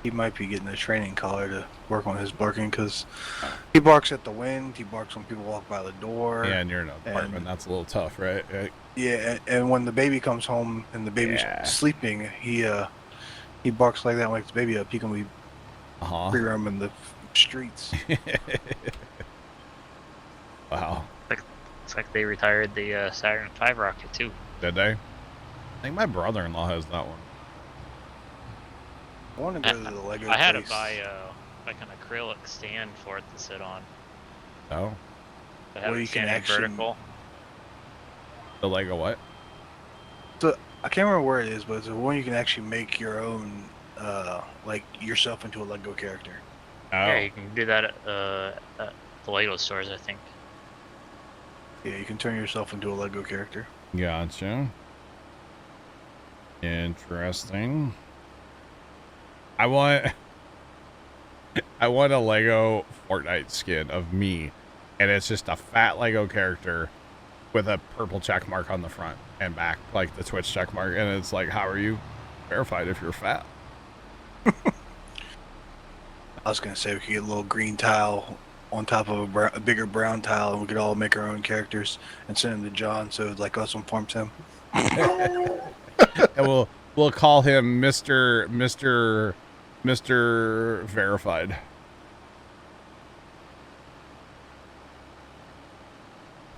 He might be getting a training collar to work on his barking, because he barks at the wind. He barks when people walk by the door. Yeah, and you're in an apartment. That's a little tough, right? Yeah, and when the baby comes home and the baby's sleeping, he barks like that, wakes the baby up. He can be free roaming the streets. Wow. It's like they retired the Saturn V rocket too. Did they? I think my brother-in-law has that one. I want to go to the Lego I had to place. buy like an acrylic stand for it to sit on. Oh. Well, you can actually vertical. The Lego what? So I can't remember where it is, but it's the one you can actually make your own, like yourself into a Lego character. Oh. Yeah, you can do that at the Lego stores, I think. Yeah, you can turn yourself into a Lego character. Gotcha. Interesting. I want a Lego Fortnite skin of me, and it's just a fat Lego character with a purple check mark on the front and back, like the Twitch check mark, and it's like, how are you verified if you're fat? I was gonna say we could get a little green tile on top of a bigger brown tile, and we could all make our own characters and send them to John, so it's like us informs him. And we'll call him Mr. Verified.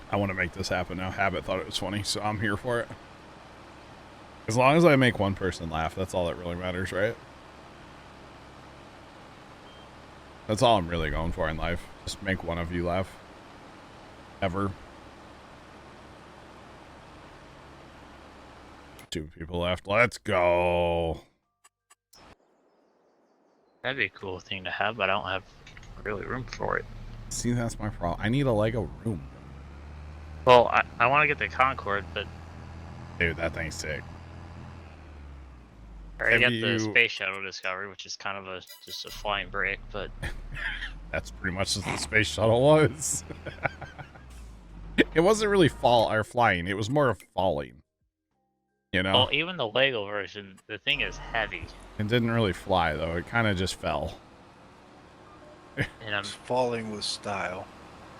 I want to make this happen now. Habit thought it was funny, so I'm here for it. As long as I make one person laugh, that's all that really matters, right? That's all I'm really going for in life. Just make one of you laugh. Ever. 2 people left. Let's go. That'd be a cool thing to have, but I don't have really room for it. See, that's my problem. I need a Lego room. Well, I want to get the Concorde, but... Dude, that thing's sick. I already got the Space Shuttle Discovery, which is kind of just a flying brick, but... That's pretty much what the Space Shuttle was. It wasn't really flying. It was more of falling. You know? Well, even the Lego version, the thing is heavy. It didn't really fly, though. It kind of just fell. And It's falling with style.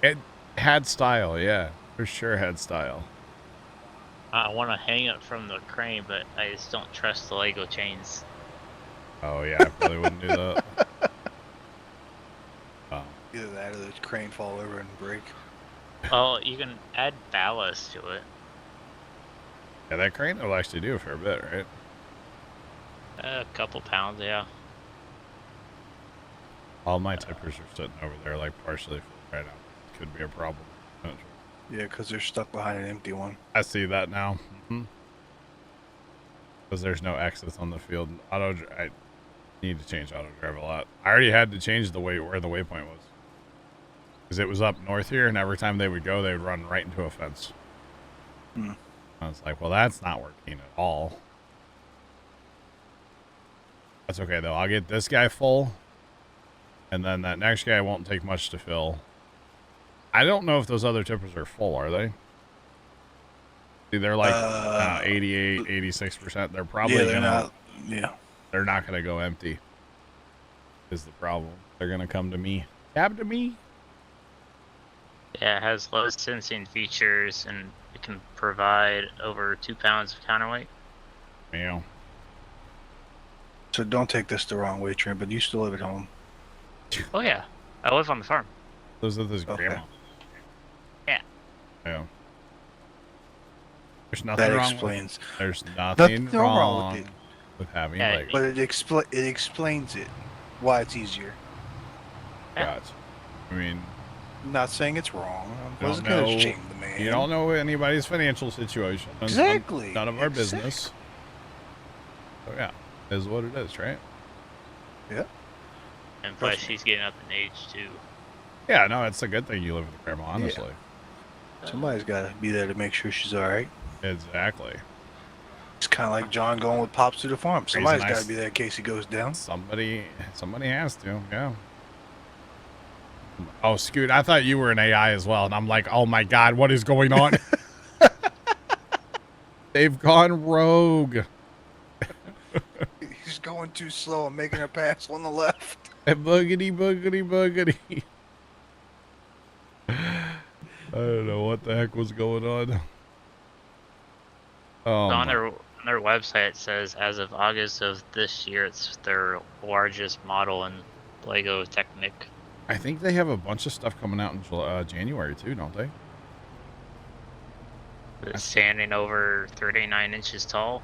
It had style, yeah. For sure had style. I want to hang it from the crane, but I just don't trust the Lego chains. Oh, yeah, I probably wouldn't do that. Oh. Either that or the crane fall over and break. Oh, you can add ballast to it. Yeah, that crane will actually do a fair bit, right? A couple pounds, yeah. All my tippers are sitting over there, like, partially full right now. Could be a problem. Yeah, because they're stuck behind an empty one. I see that now. Because there's no exits on the field. I need to change auto drive a lot. I already had to change the way where the waypoint was. Because it was up north here, and every time they would go, they would run right into a fence. I was like, well, that's not working at all. That's okay, though. I'll get this guy full, and then that next guy won't take much to fill. I don't know if those other tippers are full, are they? See, they're like 88, 86%. They're probably they're not gonna go empty. Is the problem? They're gonna come to me. Cab to me. Yeah, it has low sensing features, and it can provide over 2 pounds of counterweight. Yeah. So don't take this the wrong way, Trent, but you still live at home. Oh yeah, I live on the farm. Those are this grandma. Yeah. Yeah. There's nothing wrong explains. There's nothing wrong with it. with having Yeah, Legos. But it explains it, why it's easier. Gotcha. I mean, I'm not saying it's wrong. I don't wasn't gonna know- shame the man. you don't know anybody's financial situation. It's Exactly. None of our Exactly. business. So yeah, is what it is, right? Yeah. And plus, Trust me. she's getting up in age too. Yeah, no, it's a good thing you live with grandma, honestly. Somebody's got to be there to make sure she's all right. Exactly. It's kind of like John going with Pops to the farm. Somebody's nice. got to be there in case he goes down. Somebody has to, yeah. Oh, Scoot, I thought you were an AI as well, and I'm like, oh my god, what is going on? They've gone rogue. He's going too slow and making a pass on the left. Boogity, boogity, boogity. I don't know what the heck was going on. Oh, On their website, it says as of August of this year, it's their largest model in Lego Technic. I think they have a bunch of stuff coming out in January too, don't they? It's standing over 39 inches tall.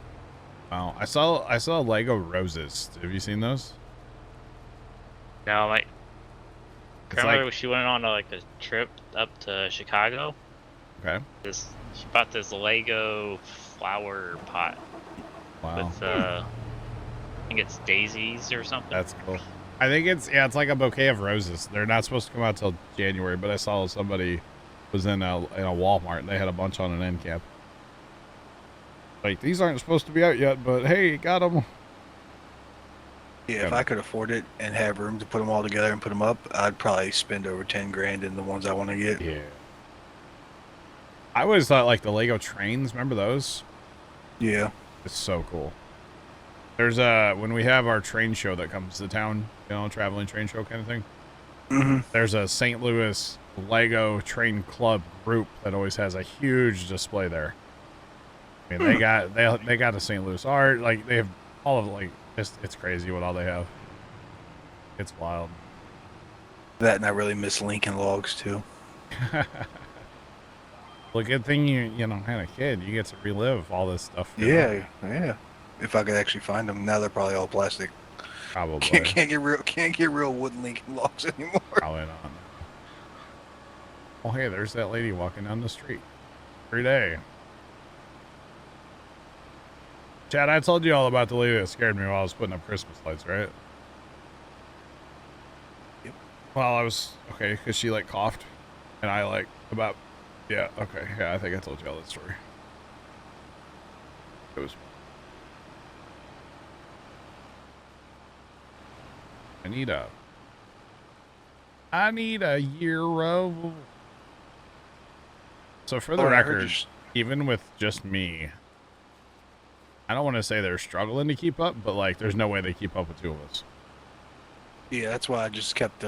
Wow, I saw Lego roses. Have you seen those? Now, my It's grandmother, like- she went on a trip up to Chicago. Okay. She bought this Lego flower pot Wow. with I think it's daisies or something. That's cool. I think it's like a bouquet of roses. They're not supposed to come out till January, but I saw somebody was in a Walmart and they had a bunch on an end cap. Like, these aren't supposed to be out yet, but hey, got them. Yeah, if I could afford it and have room to put them all together and put them up, I'd probably spend over 10 grand in the ones I want to get. Yeah. I always thought like the Lego trains, remember those? Yeah. It's so cool. There's when we have our train show that comes to town, traveling train show kind of thing. There's a St. Louis Lego train club group that always has a huge display there. I mean, they got the St. Louis art, like they have all of it's crazy what all they have. It's wild. That and I really miss Lincoln Logs too. Well, good thing you had a kid. You get to relive all this stuff. Yeah. If I could actually find them, now they're probably all plastic. Probably. Can't get real wooden Lincoln Logs anymore. Probably not. Oh, hey, there's that lady walking down the street every day. Chad, I told you all about the lady that scared me while I was putting up Christmas lights, right? Yep. Well, I was okay because she coughed, and I I think I told you all that story. It was. I need a euro. So for the record, even with just me, I don't want to say they're struggling to keep up, but like, there's no way they keep up with 2 of us. Yeah, that's why I just kept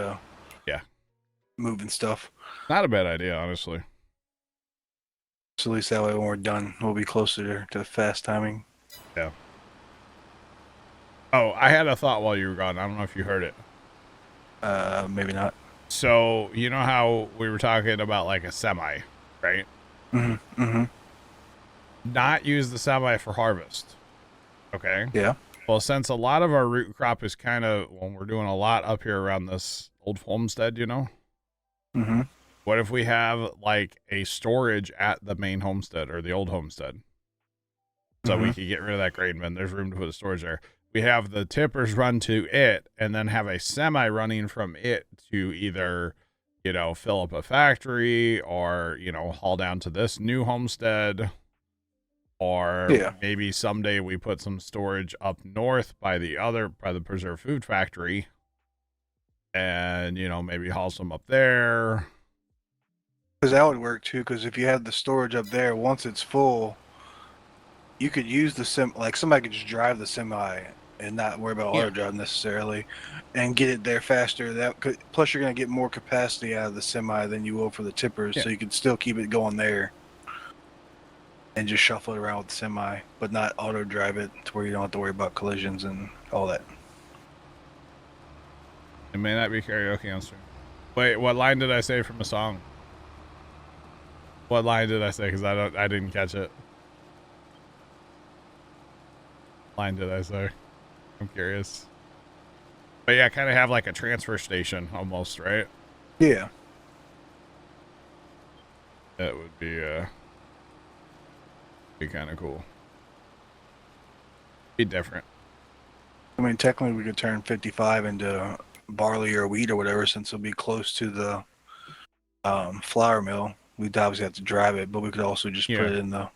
moving stuff. Not a bad idea, honestly. So at least that way when we're done, we'll be closer to fast timing. Yeah. Oh, I had a thought while you were gone. I don't know if you heard it. Maybe not. So, you know how we were talking about like a semi, right? Mm-hmm. Mm-hmm. Not use the semi for harvest. Okay? Yeah. Well, since a lot of our root crop is kind of, well, we're doing a lot up here around this old homestead, you know? Mm-hmm. What if we have like a storage at the main homestead or the old homestead? So we could get rid of that grain bin. There's room to put a storage there. We have the tippers run to it and then have a semi running from it to either, you know, fill up a factory or, you know, haul down to this new homestead. Or maybe someday we put some storage up north by the preserved food factory and, you know, maybe haul some up there. Because that would work too, because if you have the storage up there, once it's full, you could use the like somebody could just drive the semi and not worry about auto drive necessarily and get it there faster. Plus you're going to get more capacity out of the semi than you will for the tippers, so you can still keep it going there and just shuffle it around with the semi, but not auto drive it to where you don't have to worry about collisions and all that. It may not be karaoke on stream. Wait, what line did I say from a song? What line did I say? Because I didn't catch it. Line did I say? I'm curious. But yeah, kind of have like a transfer station almost, right? Yeah. That would be kind of cool. Be different. I mean, technically we could turn 55 into barley or wheat or whatever, since it'll be close to the flour mill. We'd obviously have to drive it, but we could also just put it in the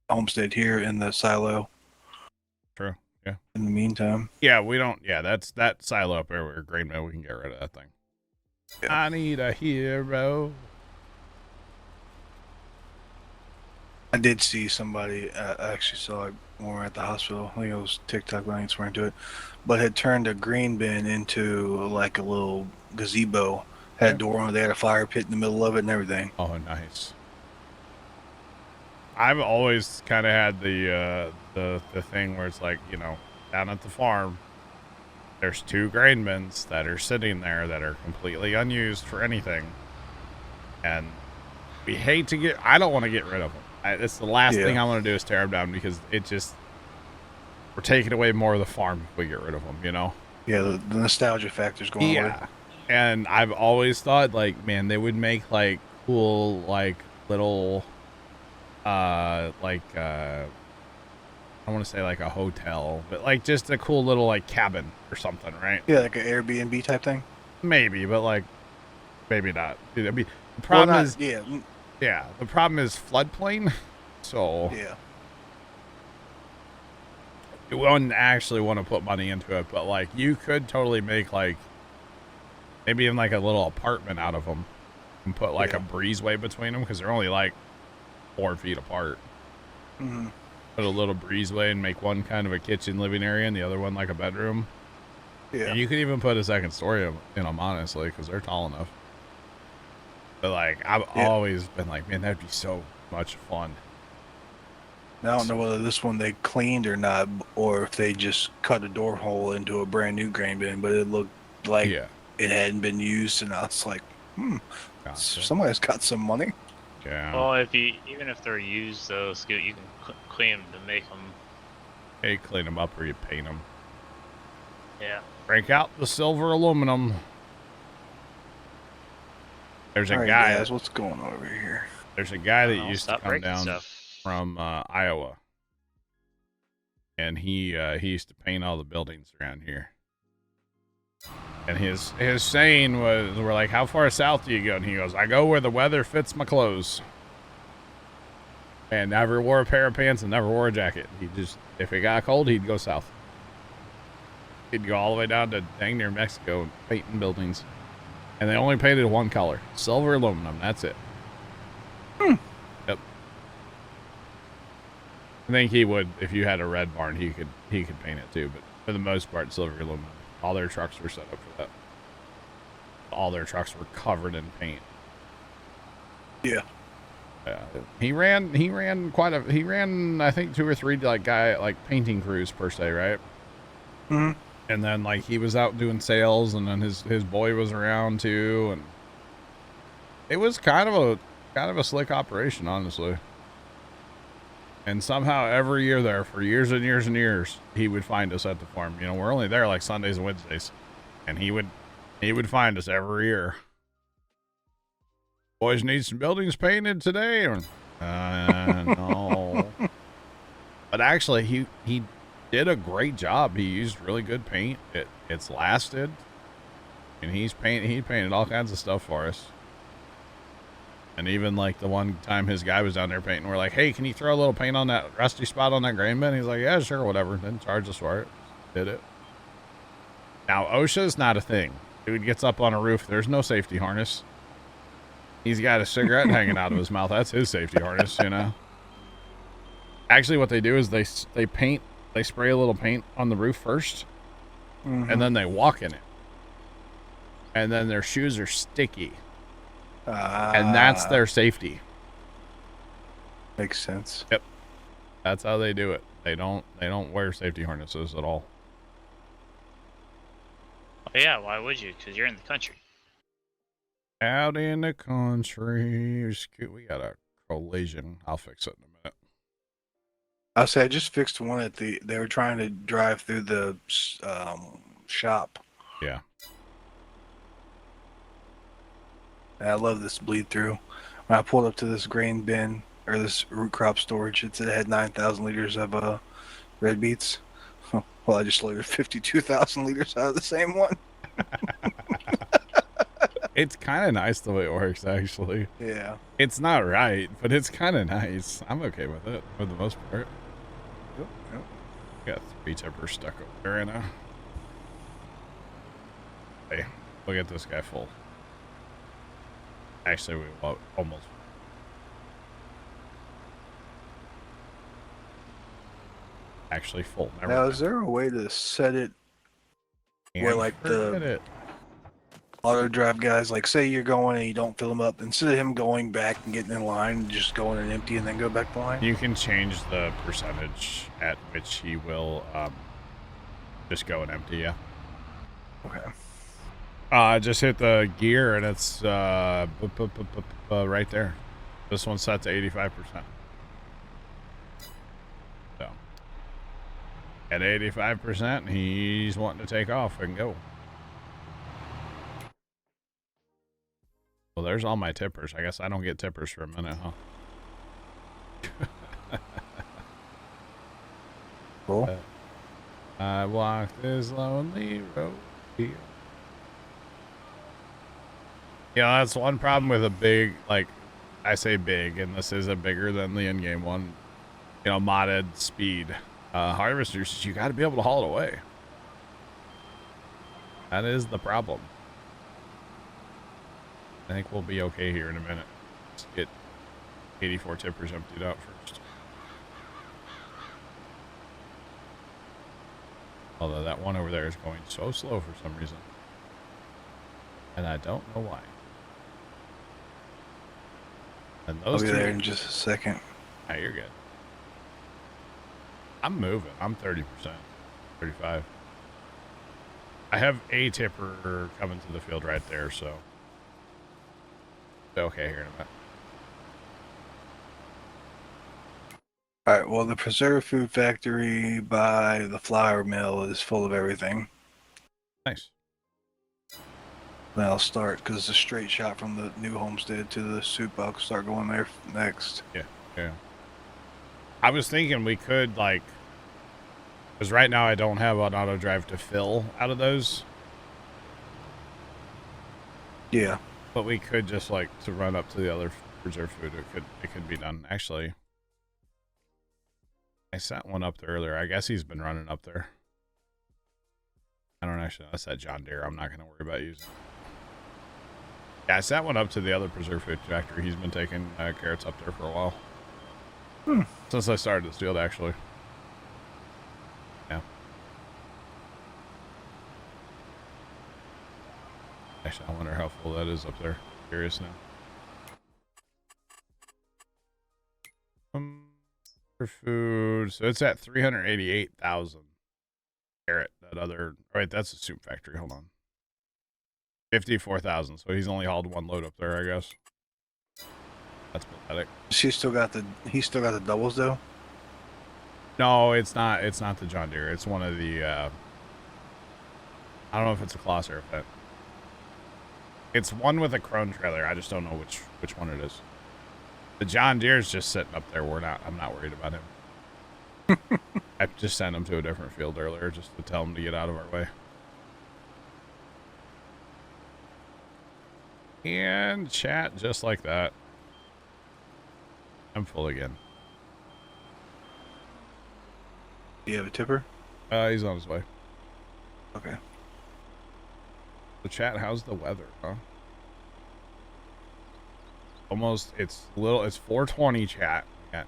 homestead here in the silo. True. Yeah. In the meantime. Yeah, we don't. Yeah, that's that silo up there where grain mill. We can get rid of that thing. Yeah. I need a hero. I did see somebody. I actually saw it when we were at the hospital. I think it was TikTok, but I ain't swearing to it. But had turned a grain bin into like a little gazebo. Had a door on it. They had a fire pit in the middle of it and everything. Oh, nice. I've always kind of had the thing where it's like, you know, down at the farm, there's 2 grain bins that are sitting there that are completely unused for anything, and we hate to get. I don't want to get rid of them. It's the last thing I want to do is tear them down, because it just, we're taking away more of the farm if we get rid of them, you know? Yeah, the nostalgia factor's going away. And I've always thought, like, man, they would make like cool, like little, I want to say like a hotel, but like just a cool little like cabin or something, right? Yeah, like an Airbnb type thing. Maybe, but like maybe not. Dude, I mean, the problem is, the problem is floodplain. So you wouldn't actually want to put money into it, but like you could totally make like maybe even like a little apartment out of them and put like a breezeway between them, because they're only like 4 feet apart. Mm-hmm. Put a little breezeway and make one kind of a kitchen living area and the other one like a bedroom. Yeah. And you could even put a second story in them, honestly, because they're tall enough. But like, I've always been like, man, that'd be so much fun. Now, I don't know whether this one they cleaned or not, or if they just cut a door hole into a brand new grain bin, but it looked like it hadn't been used, and I was like, somebody's got some money. Yeah. Well, even if they're used, though, Scoot, you can clean them to make them. Hey, clean them up or you paint them. Yeah. Break out the silver aluminum. There's a guy. Guys, what's going on over here? There's a guy that used to come down from Iowa, and he used to paint all the buildings around here. And his saying was, we're like, how far south do you go? And he goes, I go where the weather fits my clothes. And never wore a pair of pants and never wore a jacket. He just, if it got cold, he'd go south. He'd go all the way down to dang near Mexico painting buildings. And they only painted one color, silver aluminum. That's it. Yep. And think he would, if you had a red barn, he could paint it too. But for the most part, silver aluminum. All their trucks were set up for that. All their trucks were covered in paint. Yeah. Yeah. He ran I think 2 or 3 like painting crews per se, right? Mm-hmm. And then like he was out doing sales, and then his boy was around too, and it was kind of a slick operation, honestly. And somehow every year there, for years and years and years, he would find us at the farm. You know, we're only there like Sundays and Wednesdays, and he would find us every year. Boys need some buildings painted today. No. But actually, he did a great job. He used really good paint. It's lasted, and he painted all kinds of stuff for us. And even like the one time his guy was down there painting, we're like, hey, can you throw a little paint on that rusty spot on that grain bin? He's like, yeah, sure, whatever. Didn't charge us for it. Did it. Now, OSHA's not a thing. Dude gets up on a roof. There's no safety harness. He's got a cigarette hanging out of his mouth. That's his safety harness, you know. Actually, what they do is they spray a little paint on the roof first, and then they walk in it. And then their shoes are sticky. And that's their safety. Makes sense. Yep. That's how they do it. They don't wear safety harnesses at all. Oh, yeah, why would you? Because you're in the country. Out in the country. We got a collision. I'll fix it in a minute. I'll say I just fixed one they were trying to drive through the shop. Yeah. And I love this bleed through. When I pulled up to this grain bin or this root crop storage, it said it had 9,000 liters of red beets. Well, I just loaded 52,000 liters out of the same one. It's kind of nice the way it works, actually. Yeah. It's not right, but it's kind of nice. I'm okay with it for the most part. Yep. Got 3 tippers stuck over there right now. Hey, look at this guy full. Actually, we almost. Actually full. Never Now, mind. is there a way to set it where, like, the auto drive guys, like, say you're going and you don't fill them up, instead of him going back and getting in line, just going and empty and then go back to line? You can change the percentage at which he will just go and empty, yeah. Okay. Just hit the gear and it's right there. This one's set to 85%. So at 85%, he's wanting to take off and go. Well, there's all my tippers. I guess I don't get tippers for a minute, huh? Cool. I walk this lonely road here. Yeah, that's one problem with a big, like, I say big, and this is a bigger than the in-game one, you know, modded speed harvesters. You got to be able to haul it away. That is the problem. I think we'll be okay here in a minute. Let's get 84 tippers emptied out first. Although that one over there is going so slow for some reason. And I don't know why. And those I'll be two there in just a second. Ah, you're good. I'm moving. I'm 30%. 35. I have a tipper coming to the field right there, so. Okay, here in a minute. Alright, well, the preserved food factory by the flour mill is full of everything. Nice. Then I'll start, because it's a straight shot from the new homestead to the soup. I'll start going there next. Yeah. I was thinking we could, like, because right now I don't have an auto drive to fill out of those. Yeah. But we could just, like, to run up to the other preserved food. It could be done. Actually, I sent one up there earlier. I guess he's been running up there. I don't actually know. That's that John Deere. I'm not going to worry about using it. Yeah, I sent one up to the other preserved food factory. He's been taking carrots up there for a while. Since I started this field, actually. Yeah. Actually, I wonder how full that is up there. Curious now. For food, so it's at 388,000. Carrot, that other. Right, that's a soup factory. Hold on. 54,000. So he's only hauled one load up there, I guess. That's pathetic. He still got the doubles though. No, it's not. It's not the John Deere. It's one of the. I don't know if it's a Claas or a Fit. It's one with a Krone trailer. I just don't know which one it is. The John Deere's just sitting up there. I'm not worried about him. I just sent him to a different field earlier just to tell him to get out of our way. And chat just like that. I'm full again. Do you have a tipper? He's on his way. Okay. The chat, how's the weather, huh? Almost, it's 4:20 chat. Got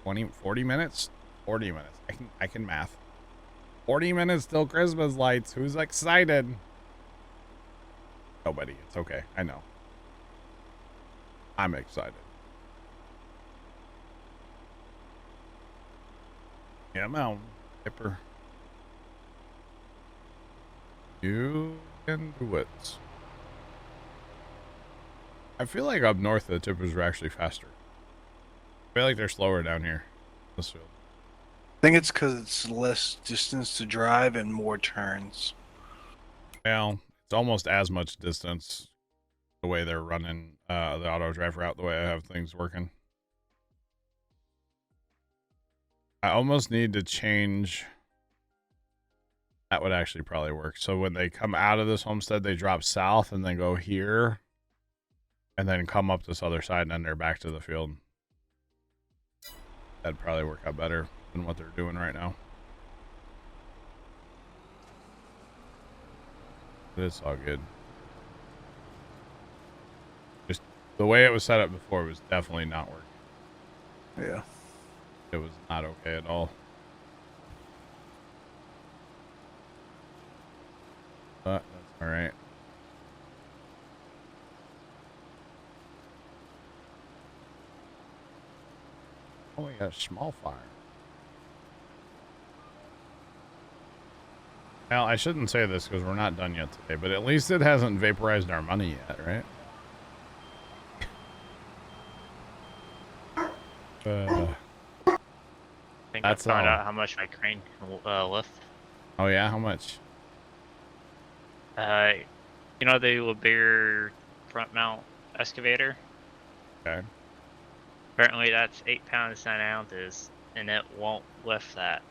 40 minutes? 40 minutes. I can math. 40 minutes till Christmas lights. Who's excited? Nobody. It's okay. I know. I'm excited. Yeah, I'm out. Hipper. You can do it. I feel like up north the tippers are actually faster. I feel like they're slower down here. This field. I think it's because it's less distance to drive and more turns. Well, it's almost as much distance the way they're running the auto drive route, the way I have things working. I almost need to change. That would actually probably work. So when they come out of this homestead, they drop south and then go here. And then come up this other side and then they're back to the field. That'd probably work out better than what they're doing right now. But it's all good. Just the way it was set up before was definitely not working. Yeah. It was not okay at all. But that's all right. Oh, we got a small fire. Well, I shouldn't say this because we're not done yet today, but at least it hasn't vaporized our money yet, right? I think that's I found all. out how much my crane can lift. Oh yeah, how much? You know the bigger front mount excavator? Okay. Apparently that's 8 pounds 9 ounces, and it won't lift that.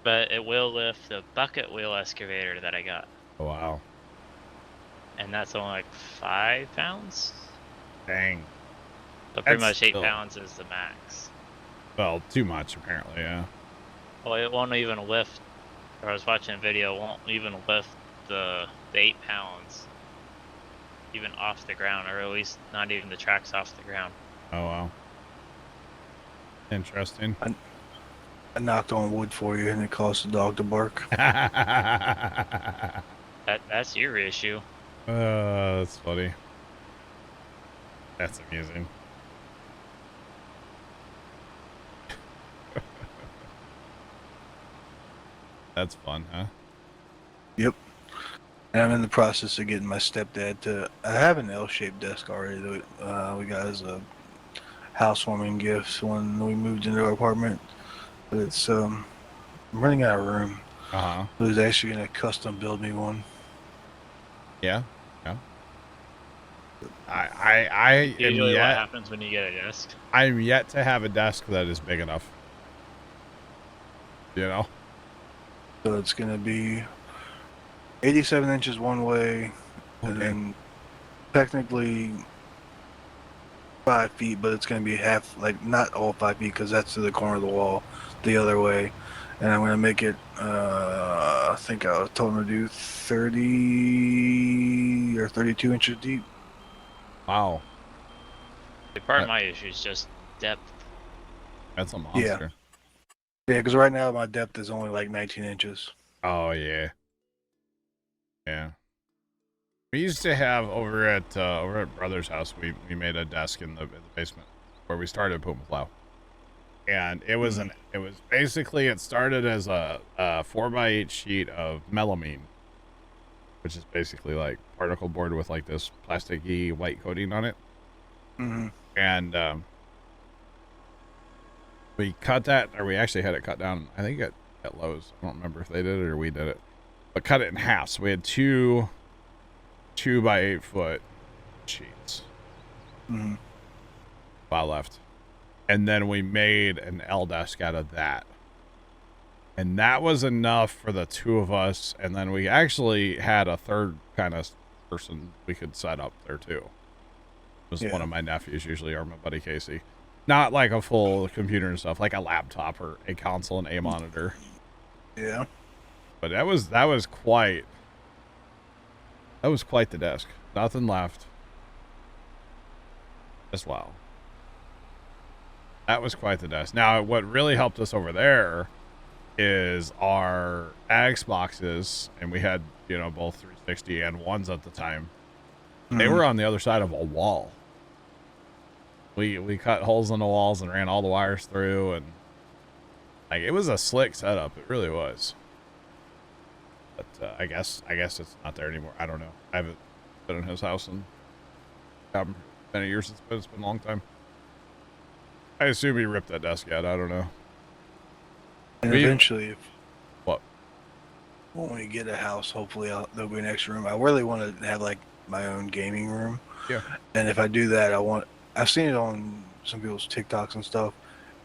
But it will lift the bucket wheel excavator that I got. Oh, wow. And that's only like 5 pounds? Dang. So pretty That's much 8 still- pounds is the max. Well, too much apparently, yeah. Well, it won't even lift. I was watching a video, it won't even lift the 8 pounds even off the ground, or at least not even the tracks off the ground. Oh, wow. Interesting. I knocked on wood for you and it caused the dog to bark. That's your issue. That's funny. That's amusing. That's fun, huh? Yep. And I'm in the process of getting my stepdad to. I have an L-shaped desk already that we got as a housewarming gift when we moved into our apartment. But it's I'm running out of room. Uh-huh. So he's actually gonna custom build me one. Yeah. Yeah. I am Usually what yet. happens when you get a desk. I'm yet to have a desk that is big enough. You know. So it's gonna be 87 inches one way, and then technically 5 feet, but it's gonna be half, like not all 5 feet, because that's to the corner of the wall, the other way. And I'm gonna make it. I think I told him to do 30 or 32 inches deep. Wow. Part of my issue is just depth. That's a monster. Yeah, because right now my depth is only like 19 inches. Oh yeah. Yeah. We used to have over at brother's house. We made a desk in the basement where we started Puma Plow, and it was basically it started as a 4x8 sheet of melamine, which is basically like particle board with like this plasticky white coating on it. Mm-hmm. And we cut that, or we actually had it cut down. I think at Lowe's. I don't remember if they did it or we did it, but cut it in half. So we had two 2x8 foot sheets. Mm-hmm. File left, and then we made an L desk out of that, and that was enough for the two of us. And then we actually had a third kind of person we could set up there too. It was one of my nephews, usually, or my buddy Casey. Not like a full computer and stuff, like a laptop or a console and a monitor. Yeah. But that was quite the desk. Nothing left. Just wow. That was quite the desk. Now, what really helped us over there is our Xboxes, and we had, both 360 and ones at the time. Mm-hmm. They were on the other side of a wall. We cut holes in the walls and ran all the wires through, and like it was a slick setup. It really was. But I guess it's not there anymore. I don't know. I haven't been in his house in many years. It's been a long time. I assume he ripped that desk out. I don't know. And eventually, when we get a house, hopefully there'll be an extra room. I really want to have like my own gaming room. Yeah. And if I do that, I've seen it on some people's TikToks and stuff.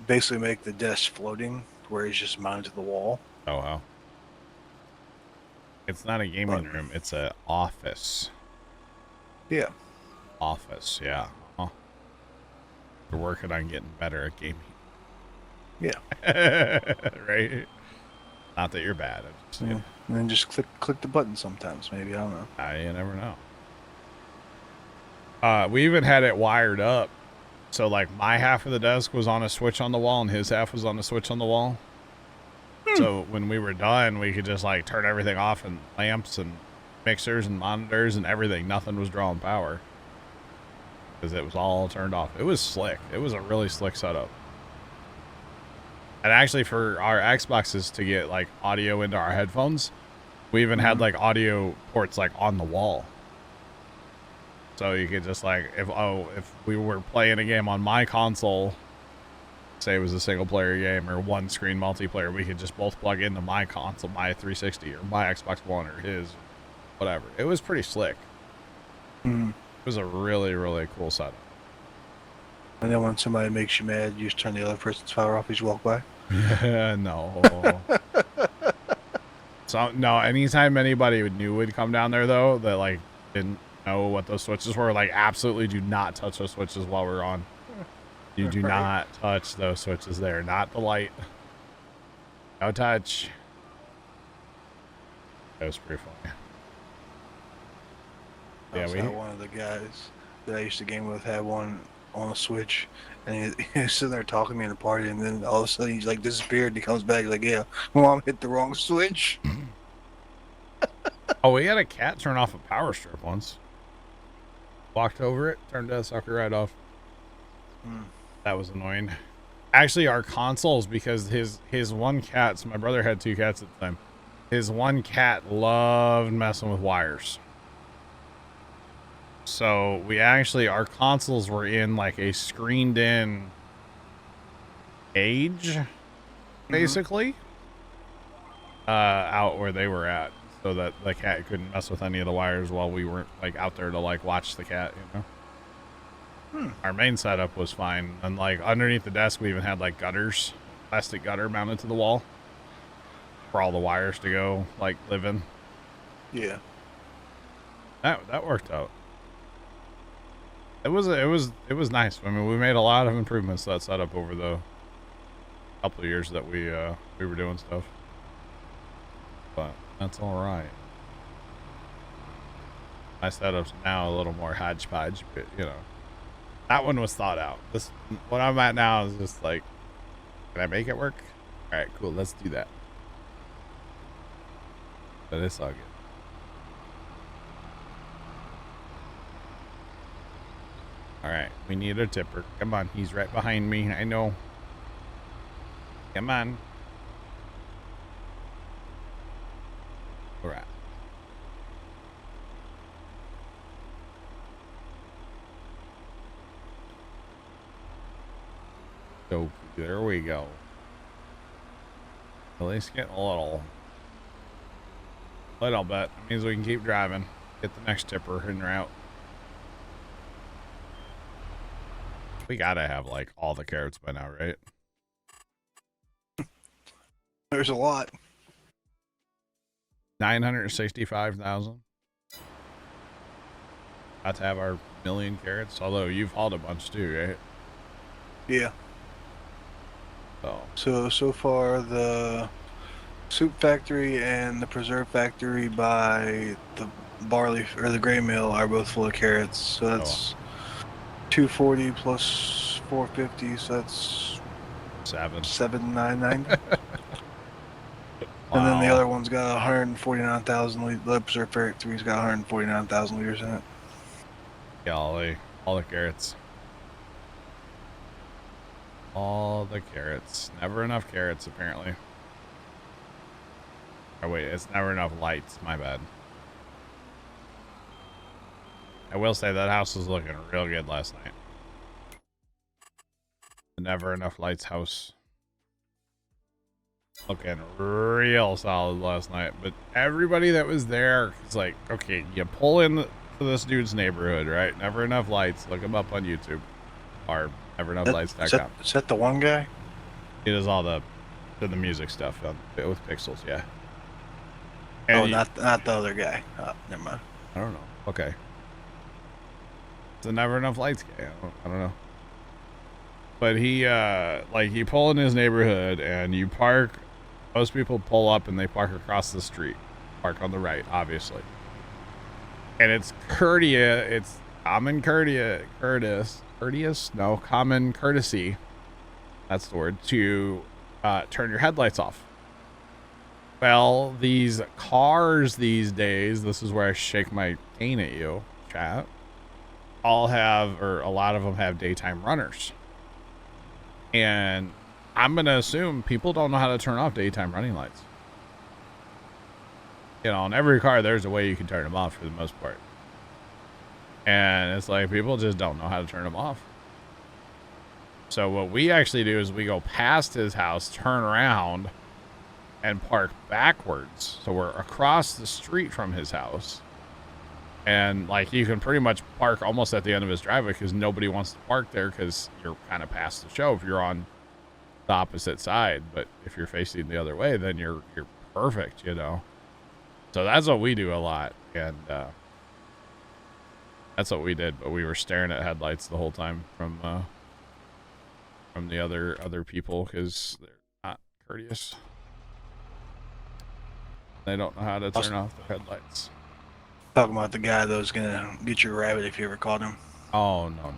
Basically, make the desk floating where it's just mounted to the wall. Oh wow! It's not a gaming room; it's an office. Yeah. Office, yeah. Huh. We're working on getting better at gaming. Yeah. Right. Not that you're bad. I'm just saying. And then just click the button sometimes. Maybe, I don't know. You never know. We even had it wired up, so like my half of the desk was on a switch on the wall, and his half was on a switch on the wall. So when we were done, we could just like turn everything off, and lamps and mixers and monitors and everything. Nothing was drawing power because it was all turned off. It was slick. It was a really slick setup. And actually, for our Xboxes to get like audio into our headphones, we even had like audio ports like on the wall. So you could just like, if we were playing a game on my console, say it was a single player game or one screen multiplayer, we could just both plug into my console, my 360 or my Xbox One or his, whatever. It was pretty slick. Mm-hmm. It was a really, really cool setup. And then when somebody makes you mad, you just turn the other person's power off as you walk by? No. So, no, anytime anybody knew would come down there, though, that, like, didn't know what those switches were, like, absolutely do not touch those switches while we're on. You do not touch those switches there. Not the light. No touch. That was pretty funny. Yeah, one of the guys that I used to game with had one on a switch, and he was sitting there talking to me in the party, and then all of a sudden he's like disappeared, and he comes back like, yeah, Mom hit the wrong switch. Oh, we had a cat turn off a power strip once. Walked over it, turned that sucker right off. That was annoying. Actually, our consoles, because his one cat, so my brother had two cats at the time, his one cat loved messing with wires. So we actually, our consoles were in like a screened in cage, basically, out where they were at, so that the cat couldn't mess with any of the wires while we weren't like out there to like watch the cat, Our main setup was fine, and like underneath the desk we even had like gutters, plastic gutter mounted to the wall for all the wires to go like live in. Yeah. That worked out. It was nice. I mean, we made a lot of improvements to that setup over the couple of years that we were doing stuff. But that's all right. My setup's now a little more hodgepodge, but That one was thought out. This, what I'm at now is just like, can I make it work? All right, cool. Let's do that. But it's all good. All right, we need a tipper. Come on, he's right behind me. I know. Come on. All right. So there we go. At least getting a little bit. That means we can keep driving. Get the next tipper en route. We gotta have like all the carrots by now, right? There's a lot. 965,000. About to have our million carrots. Although you've hauled a bunch too, right? Yeah. So So far the soup factory and the preserve factory by the barley or the grain mill are both full of carrots. So that's 240 plus 450. So that's 799. And then the other one's got 149,000 liters. The preserve factory's got 149,000 liters in it. Golly, all the carrots. All the carrots. Never enough carrots, apparently. Oh, wait, it's never enough lights. My bad. I will say that house was looking real good last night. The never enough lights house. Looking real solid last night. But everybody that was there, it's like, okay, you pull in to this dude's neighborhood, right? Never enough lights. Look him up on YouTube. Or neverenoughlights.com. Is that the one guy? He does all the music stuff with pixels, yeah. And oh, not the other guy. Oh, never mind. I don't know. Okay. It's a never enough lights guy. I don't know. But he, like, you pull in his neighborhood and you park. Most people pull up and they park across the street. Park on the right, obviously. And it's it's common common courtesy. That's the word, to turn your headlights off. Well, these cars these days, this is where I shake my cane at you, chat, all have, or a lot of them have daytime runners. And I'm going to assume people don't know how to turn off daytime running lights. You know, on every car, there's a way you can turn them off for the most part. And it's like people just don't know how to turn them off. So what we actually do is we go past his house, turn around, and park backwards. So we're across the street from his house. And like you can pretty much park almost at the end of his driveway because nobody wants to park there because you're kind of past the show if you're on the opposite side. But if you're facing the other way, then you're perfect, you know. So that's what we do a lot. And that's what we did. But we were staring at headlights the whole time from the other people because they're not courteous. They don't know how to turn off their headlights. Talking about the guy that was gonna get your rabbit if you ever caught him. Oh no.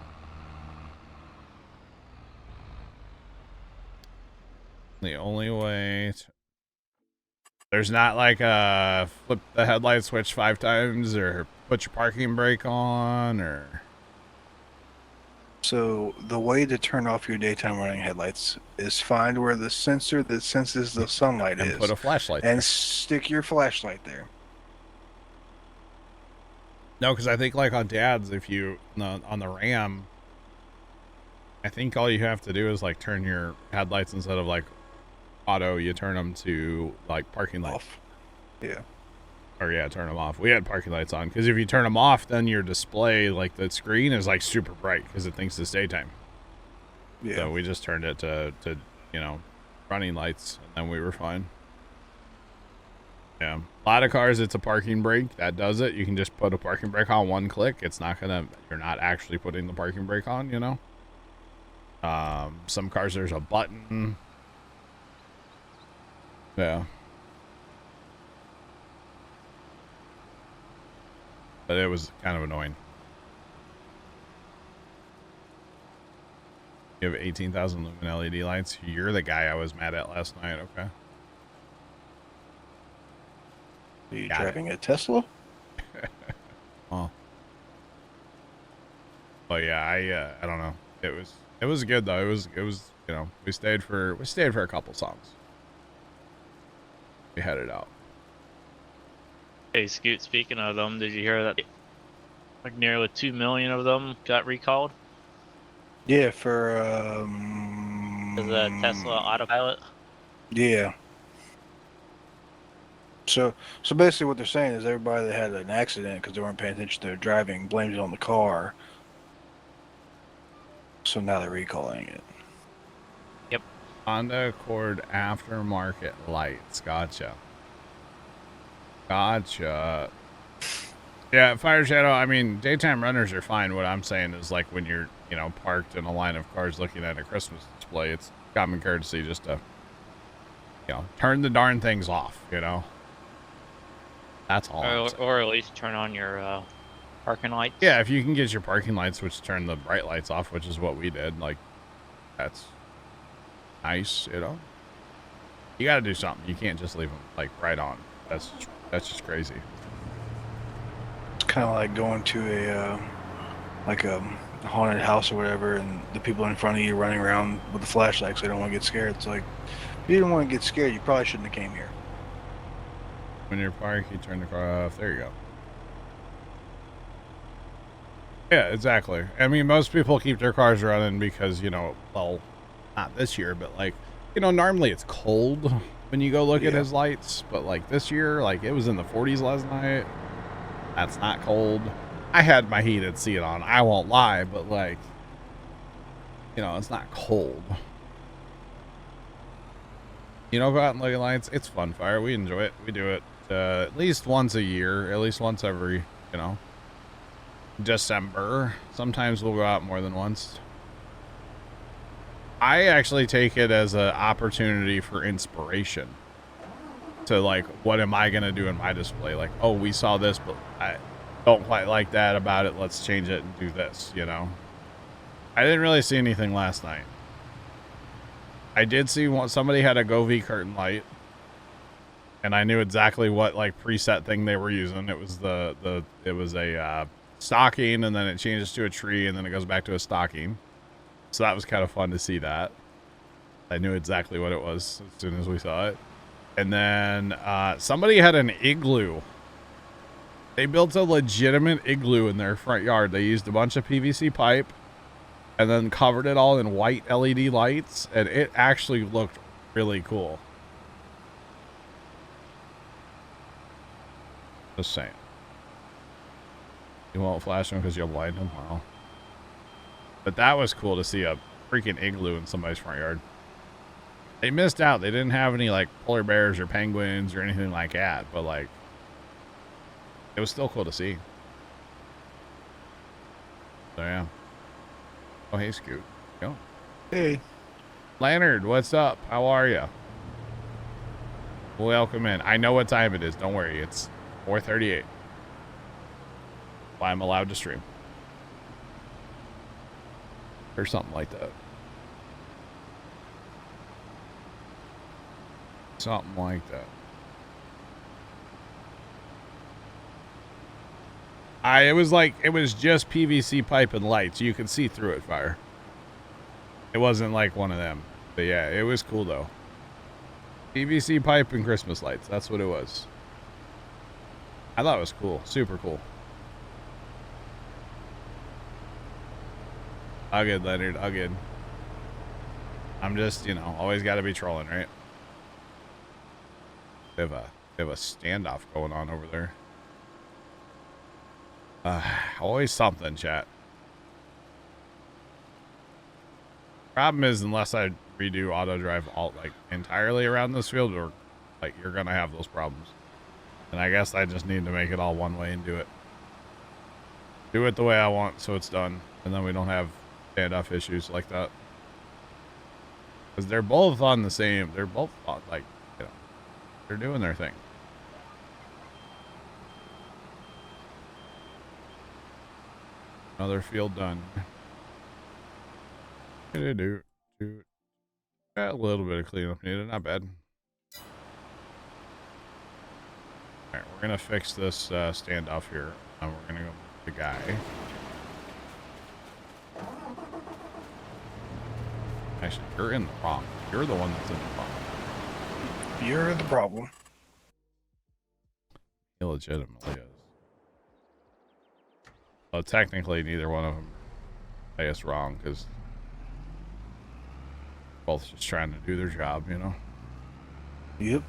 The only way there's not like a flip the headlight switch 5 times or put your parking brake on or. So the way to turn off your daytime running headlights is find where the sensor that senses the sunlight and is. Put a flashlight and there. Stick your flashlight there. No, because I think like on Dad's, if you on the Ram, I think all you have to do is like turn your headlights instead of like auto, you turn them to like parking lights. Off. Yeah. Or yeah, turn them off. We had parking lights on because if you turn them off, then your display, like the screen, is like super bright because it thinks it's daytime. Yeah. So we just turned it to you know, running lights, and then we were fine. Yeah, a lot of cars, it's a parking brake that does it. You can just put a parking brake on one click. It's not gonna. You're not actually putting the parking brake on. You know. Some cars there's a button. Yeah. But it was kind of annoying. You have 18,000 lumen LED lights. You're the guy I was mad at last night. Okay. Are you Got driving a Tesla? Well, but yeah, I don't know. It was good though. It was you know we stayed for a couple songs. We headed out. Hey, Scoot, speaking of them, did you hear that like nearly 2 million of them got recalled? Yeah, for The Tesla autopilot? yeah. So basically, what they're saying is everybody that had an accident because they weren't paying attention to their driving blames it on the car. So now they're recalling it. Yep. Honda Accord aftermarket lights. Gotcha. Gotcha. Yeah, Fire Shadow. I mean, daytime runners are fine. What I'm saying is, like, when you're, you know, parked in a line of cars looking at a Christmas display, it's common courtesy just to, you know, turn the darn things off. You know, that's all. Or at least turn on your parking lights. Yeah, if you can get your parking lights, which turn the bright lights off, which is what we did, like, that's nice. You know, you got to do something. You can't just leave them like right on. That's just crazy. It's kind of like going to a like a haunted house or whatever, and the people in front of you running around with the flashlights. They don't want to get scared. It's like, if you didn't want to get scared, you probably shouldn't have came here. When you're parked, you turn the car off. There you go. Yeah, exactly. I mean, most people keep their cars running because, you know, well, not this year, but like, you know, normally it's cold when you go look at his lights, but like this year, like it was in the 40s last night. That's not cold. I had my heated seat on. I won't lie, but like, you know, it's not cold. You know, go out and look at lights. It's fun, Fire. We enjoy it. We do it at least once a year, at least once every, you know, December. Sometimes we'll go out more than once. I actually take it as an opportunity for inspiration. To like, what am I going to do in my display? Like, oh, we saw this, but I don't quite like that about it. Let's change it and do this, you know? I didn't really see anything last night. I did see somebody had a Govee curtain light. And I knew exactly what like preset thing they were using. It was it was a stocking, and then it changes to a tree, and then it goes back to a stocking. So that was kind of fun to see that. I knew exactly what it was as soon as we saw it. And then somebody had an igloo. They built a legitimate igloo in their front yard. They used a bunch of PVC pipe and then covered it all in white LED lights, and it actually looked really cool. Just saying. You won't flash them because you'll blind them? Well. But that was cool to see a freaking igloo in somebody's front yard. They missed out. They didn't have any like polar bears or penguins or anything like that, but like it was still cool to see. So yeah. Oh hey Scoot. Go. Hey. Leonard, what's up? How are you? Welcome in. I know what time it is. Don't worry. It's 4:38. Why I'm allowed to stream. Or something like that. Something like that. It was just PVC pipe and lights. You could see through it, Fire. It wasn't like one of them. But yeah, it was cool though. PVC pipe and Christmas lights. That's what it was. I thought it was cool. Super cool. All good, Leonard. All good. I'm just, you know, always got to be trolling, right? They have a standoff going on over there. Always something, chat. Problem is, unless I redo auto drive all like entirely around this field, or like you're gonna have those problems. And I guess I just need to make it all one way and do it the way I want, so it's done, and then we don't have standoff issues like that. Because they're both on the same. They're both on, like, you know, they're doing their thing. Another field done. Do. Got a little bit of cleanup needed, not bad. Alright, we're gonna fix this standoff here. And we're gonna go with the guy. Actually, you're in the wrong. You're the one that's in the wrong. You're the problem. He legitimately is. Well, technically, neither one of them, I guess, wrong, because both just trying to do their job, you know? Yep.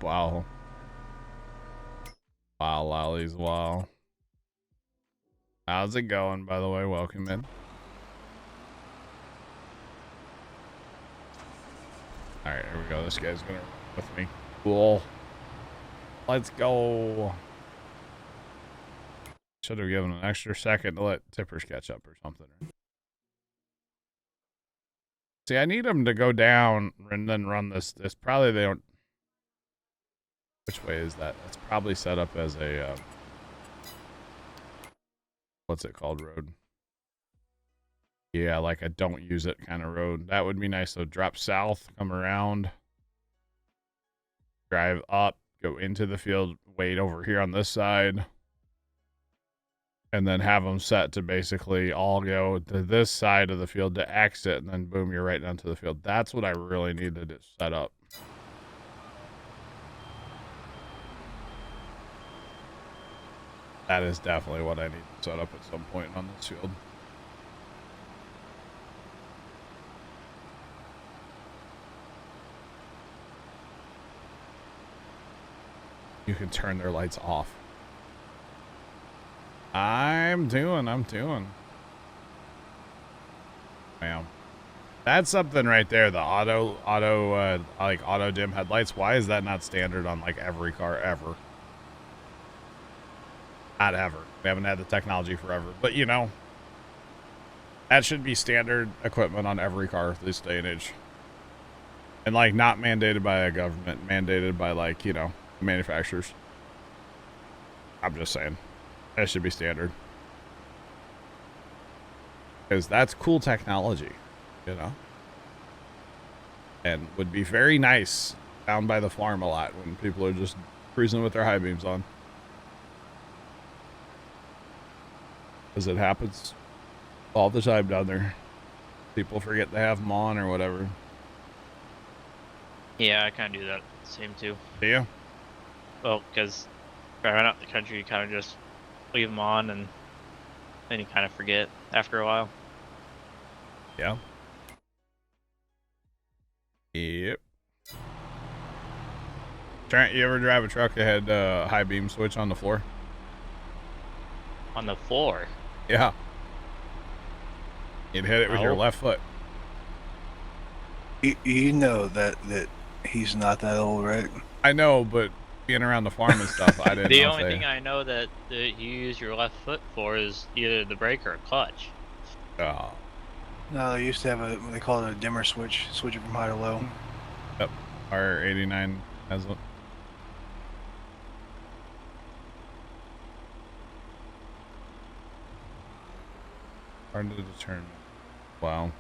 Wow. Wow, lollies, wow. How's it going, by the way? Welcome in. Alright, here we go. This guy's gonna run with me. Cool. Let's go. Should have given an extra second to let tippers catch up or something. See, I need them to go down and then run this. Probably they don't. Which way is that? It's probably set up as a, what's it called, road? Yeah, like a don't use it kind of road. That would be nice. So drop south, come around, drive up, go into the field, wait over here on this side, and then have them set to basically all go to this side of the field to exit, and then boom, you're right down to the field. That's what I really needed to set up. That is definitely what I need to set up at some point on this field. You can turn their lights off. I'm doing. Wow. That's something right there. The auto dim headlights. Why is that not standard on like every car ever? Not ever. We haven't had the technology forever, but you know, that should be standard equipment on every car this day and age. And like not mandated by a government, mandated by like, you know, manufacturers. I'm just saying. That should be standard. Because that's cool technology, you know? And would be very nice down by the farm a lot when people are just cruising with their high beams on. Because it happens all the time down there. People forget to have them on or whatever. Yeah, I kind of do that same too. Do you? Well, because driving out the country, you kind of just leave them on and then you kind of forget after a while. Yeah. Yep. Trent, you ever drive a truck that had high beam switch on the floor? On the floor? Yeah. You'd hit it with your left foot. You know that he's not that old, right? I know, but being around the farm and stuff, I didn't The know only thing I know that you use your left foot for is either the brake or clutch. Oh. No, they used to have what they call it a dimmer switch, switch it from high to low. Yep. R89 has one. Hard to determine. Wow.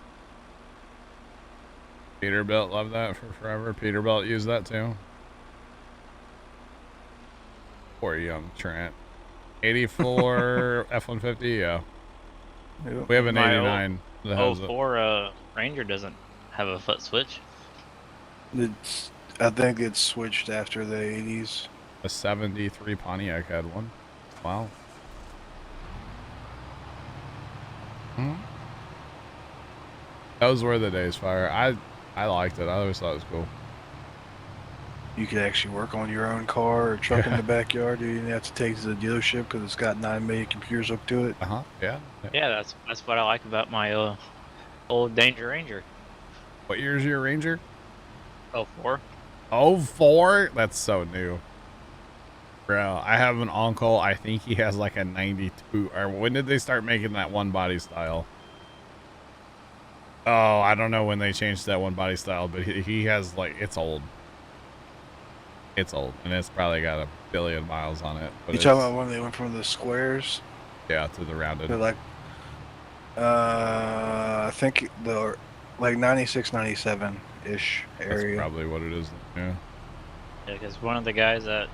Peterbilt loved that for forever. Peterbilt used that too. Poor young Trent. 84 F-150, yeah. Yep. We have an My 89 that has it. 04 Ranger doesn't have a foot switch. I think it's switched after the 80s. A 73 Pontiac had one. Wow. Hmm. Those were the days, Fire. I liked it. I always thought it was cool. You could actually work on your own car or truck in the backyard. You didn't have to take it to the dealership because it's got 9 million computers hooked to it. Yeah. Yeah, that's what I like about my old Danger Ranger. What year is your Ranger? 04. 04? That's so new. Bro, I have an uncle. I think he has like a 92. Or when did they start making that one body style? Oh, I don't know when they changed that one body style, but he has like it's old. It's old, and it's probably got 1 billion miles on it. But You talking about when they went from the squares? Yeah, to the rounded. To like, I think the like 96, 97 ish area. That's probably what it is. Yeah. Yeah, because one of the guys that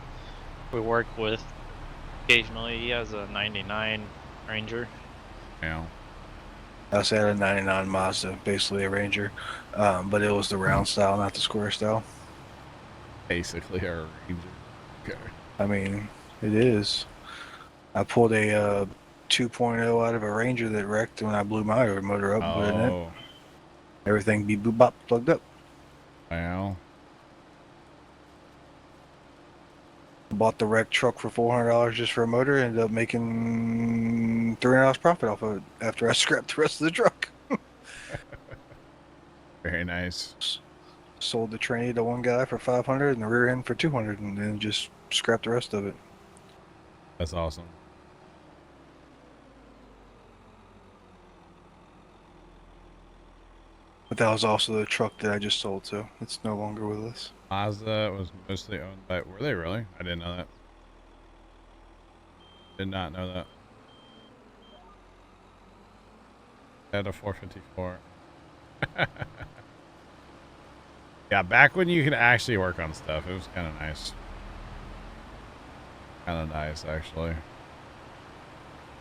we work with occasionally, he has a 99 Ranger. Yeah. I had a 99 Mazda, basically a Ranger, but it was the round style, not the square style. Basically, a Ranger. Okay. I mean, it is. I pulled a 2.0 out of a Ranger that wrecked when I blew my motor up and put it in it. Oh. Everything beep boop bop plugged up. Well. Bought the wrecked truck for $400 just for a motor. Ended up making $300 profit off of it after I scrapped the rest of the truck. Very nice. Sold the tranny to one guy for $500 and the rear end for $200, and then just scrapped the rest of it. That's awesome. But that was also the truck that I just sold to. It's no longer with us. Mazda was mostly owned by. Were they really? I didn't know that. Did not know that. Had a 454. Yeah, back when you could actually work on stuff, it was kind of nice. Kind of nice, actually.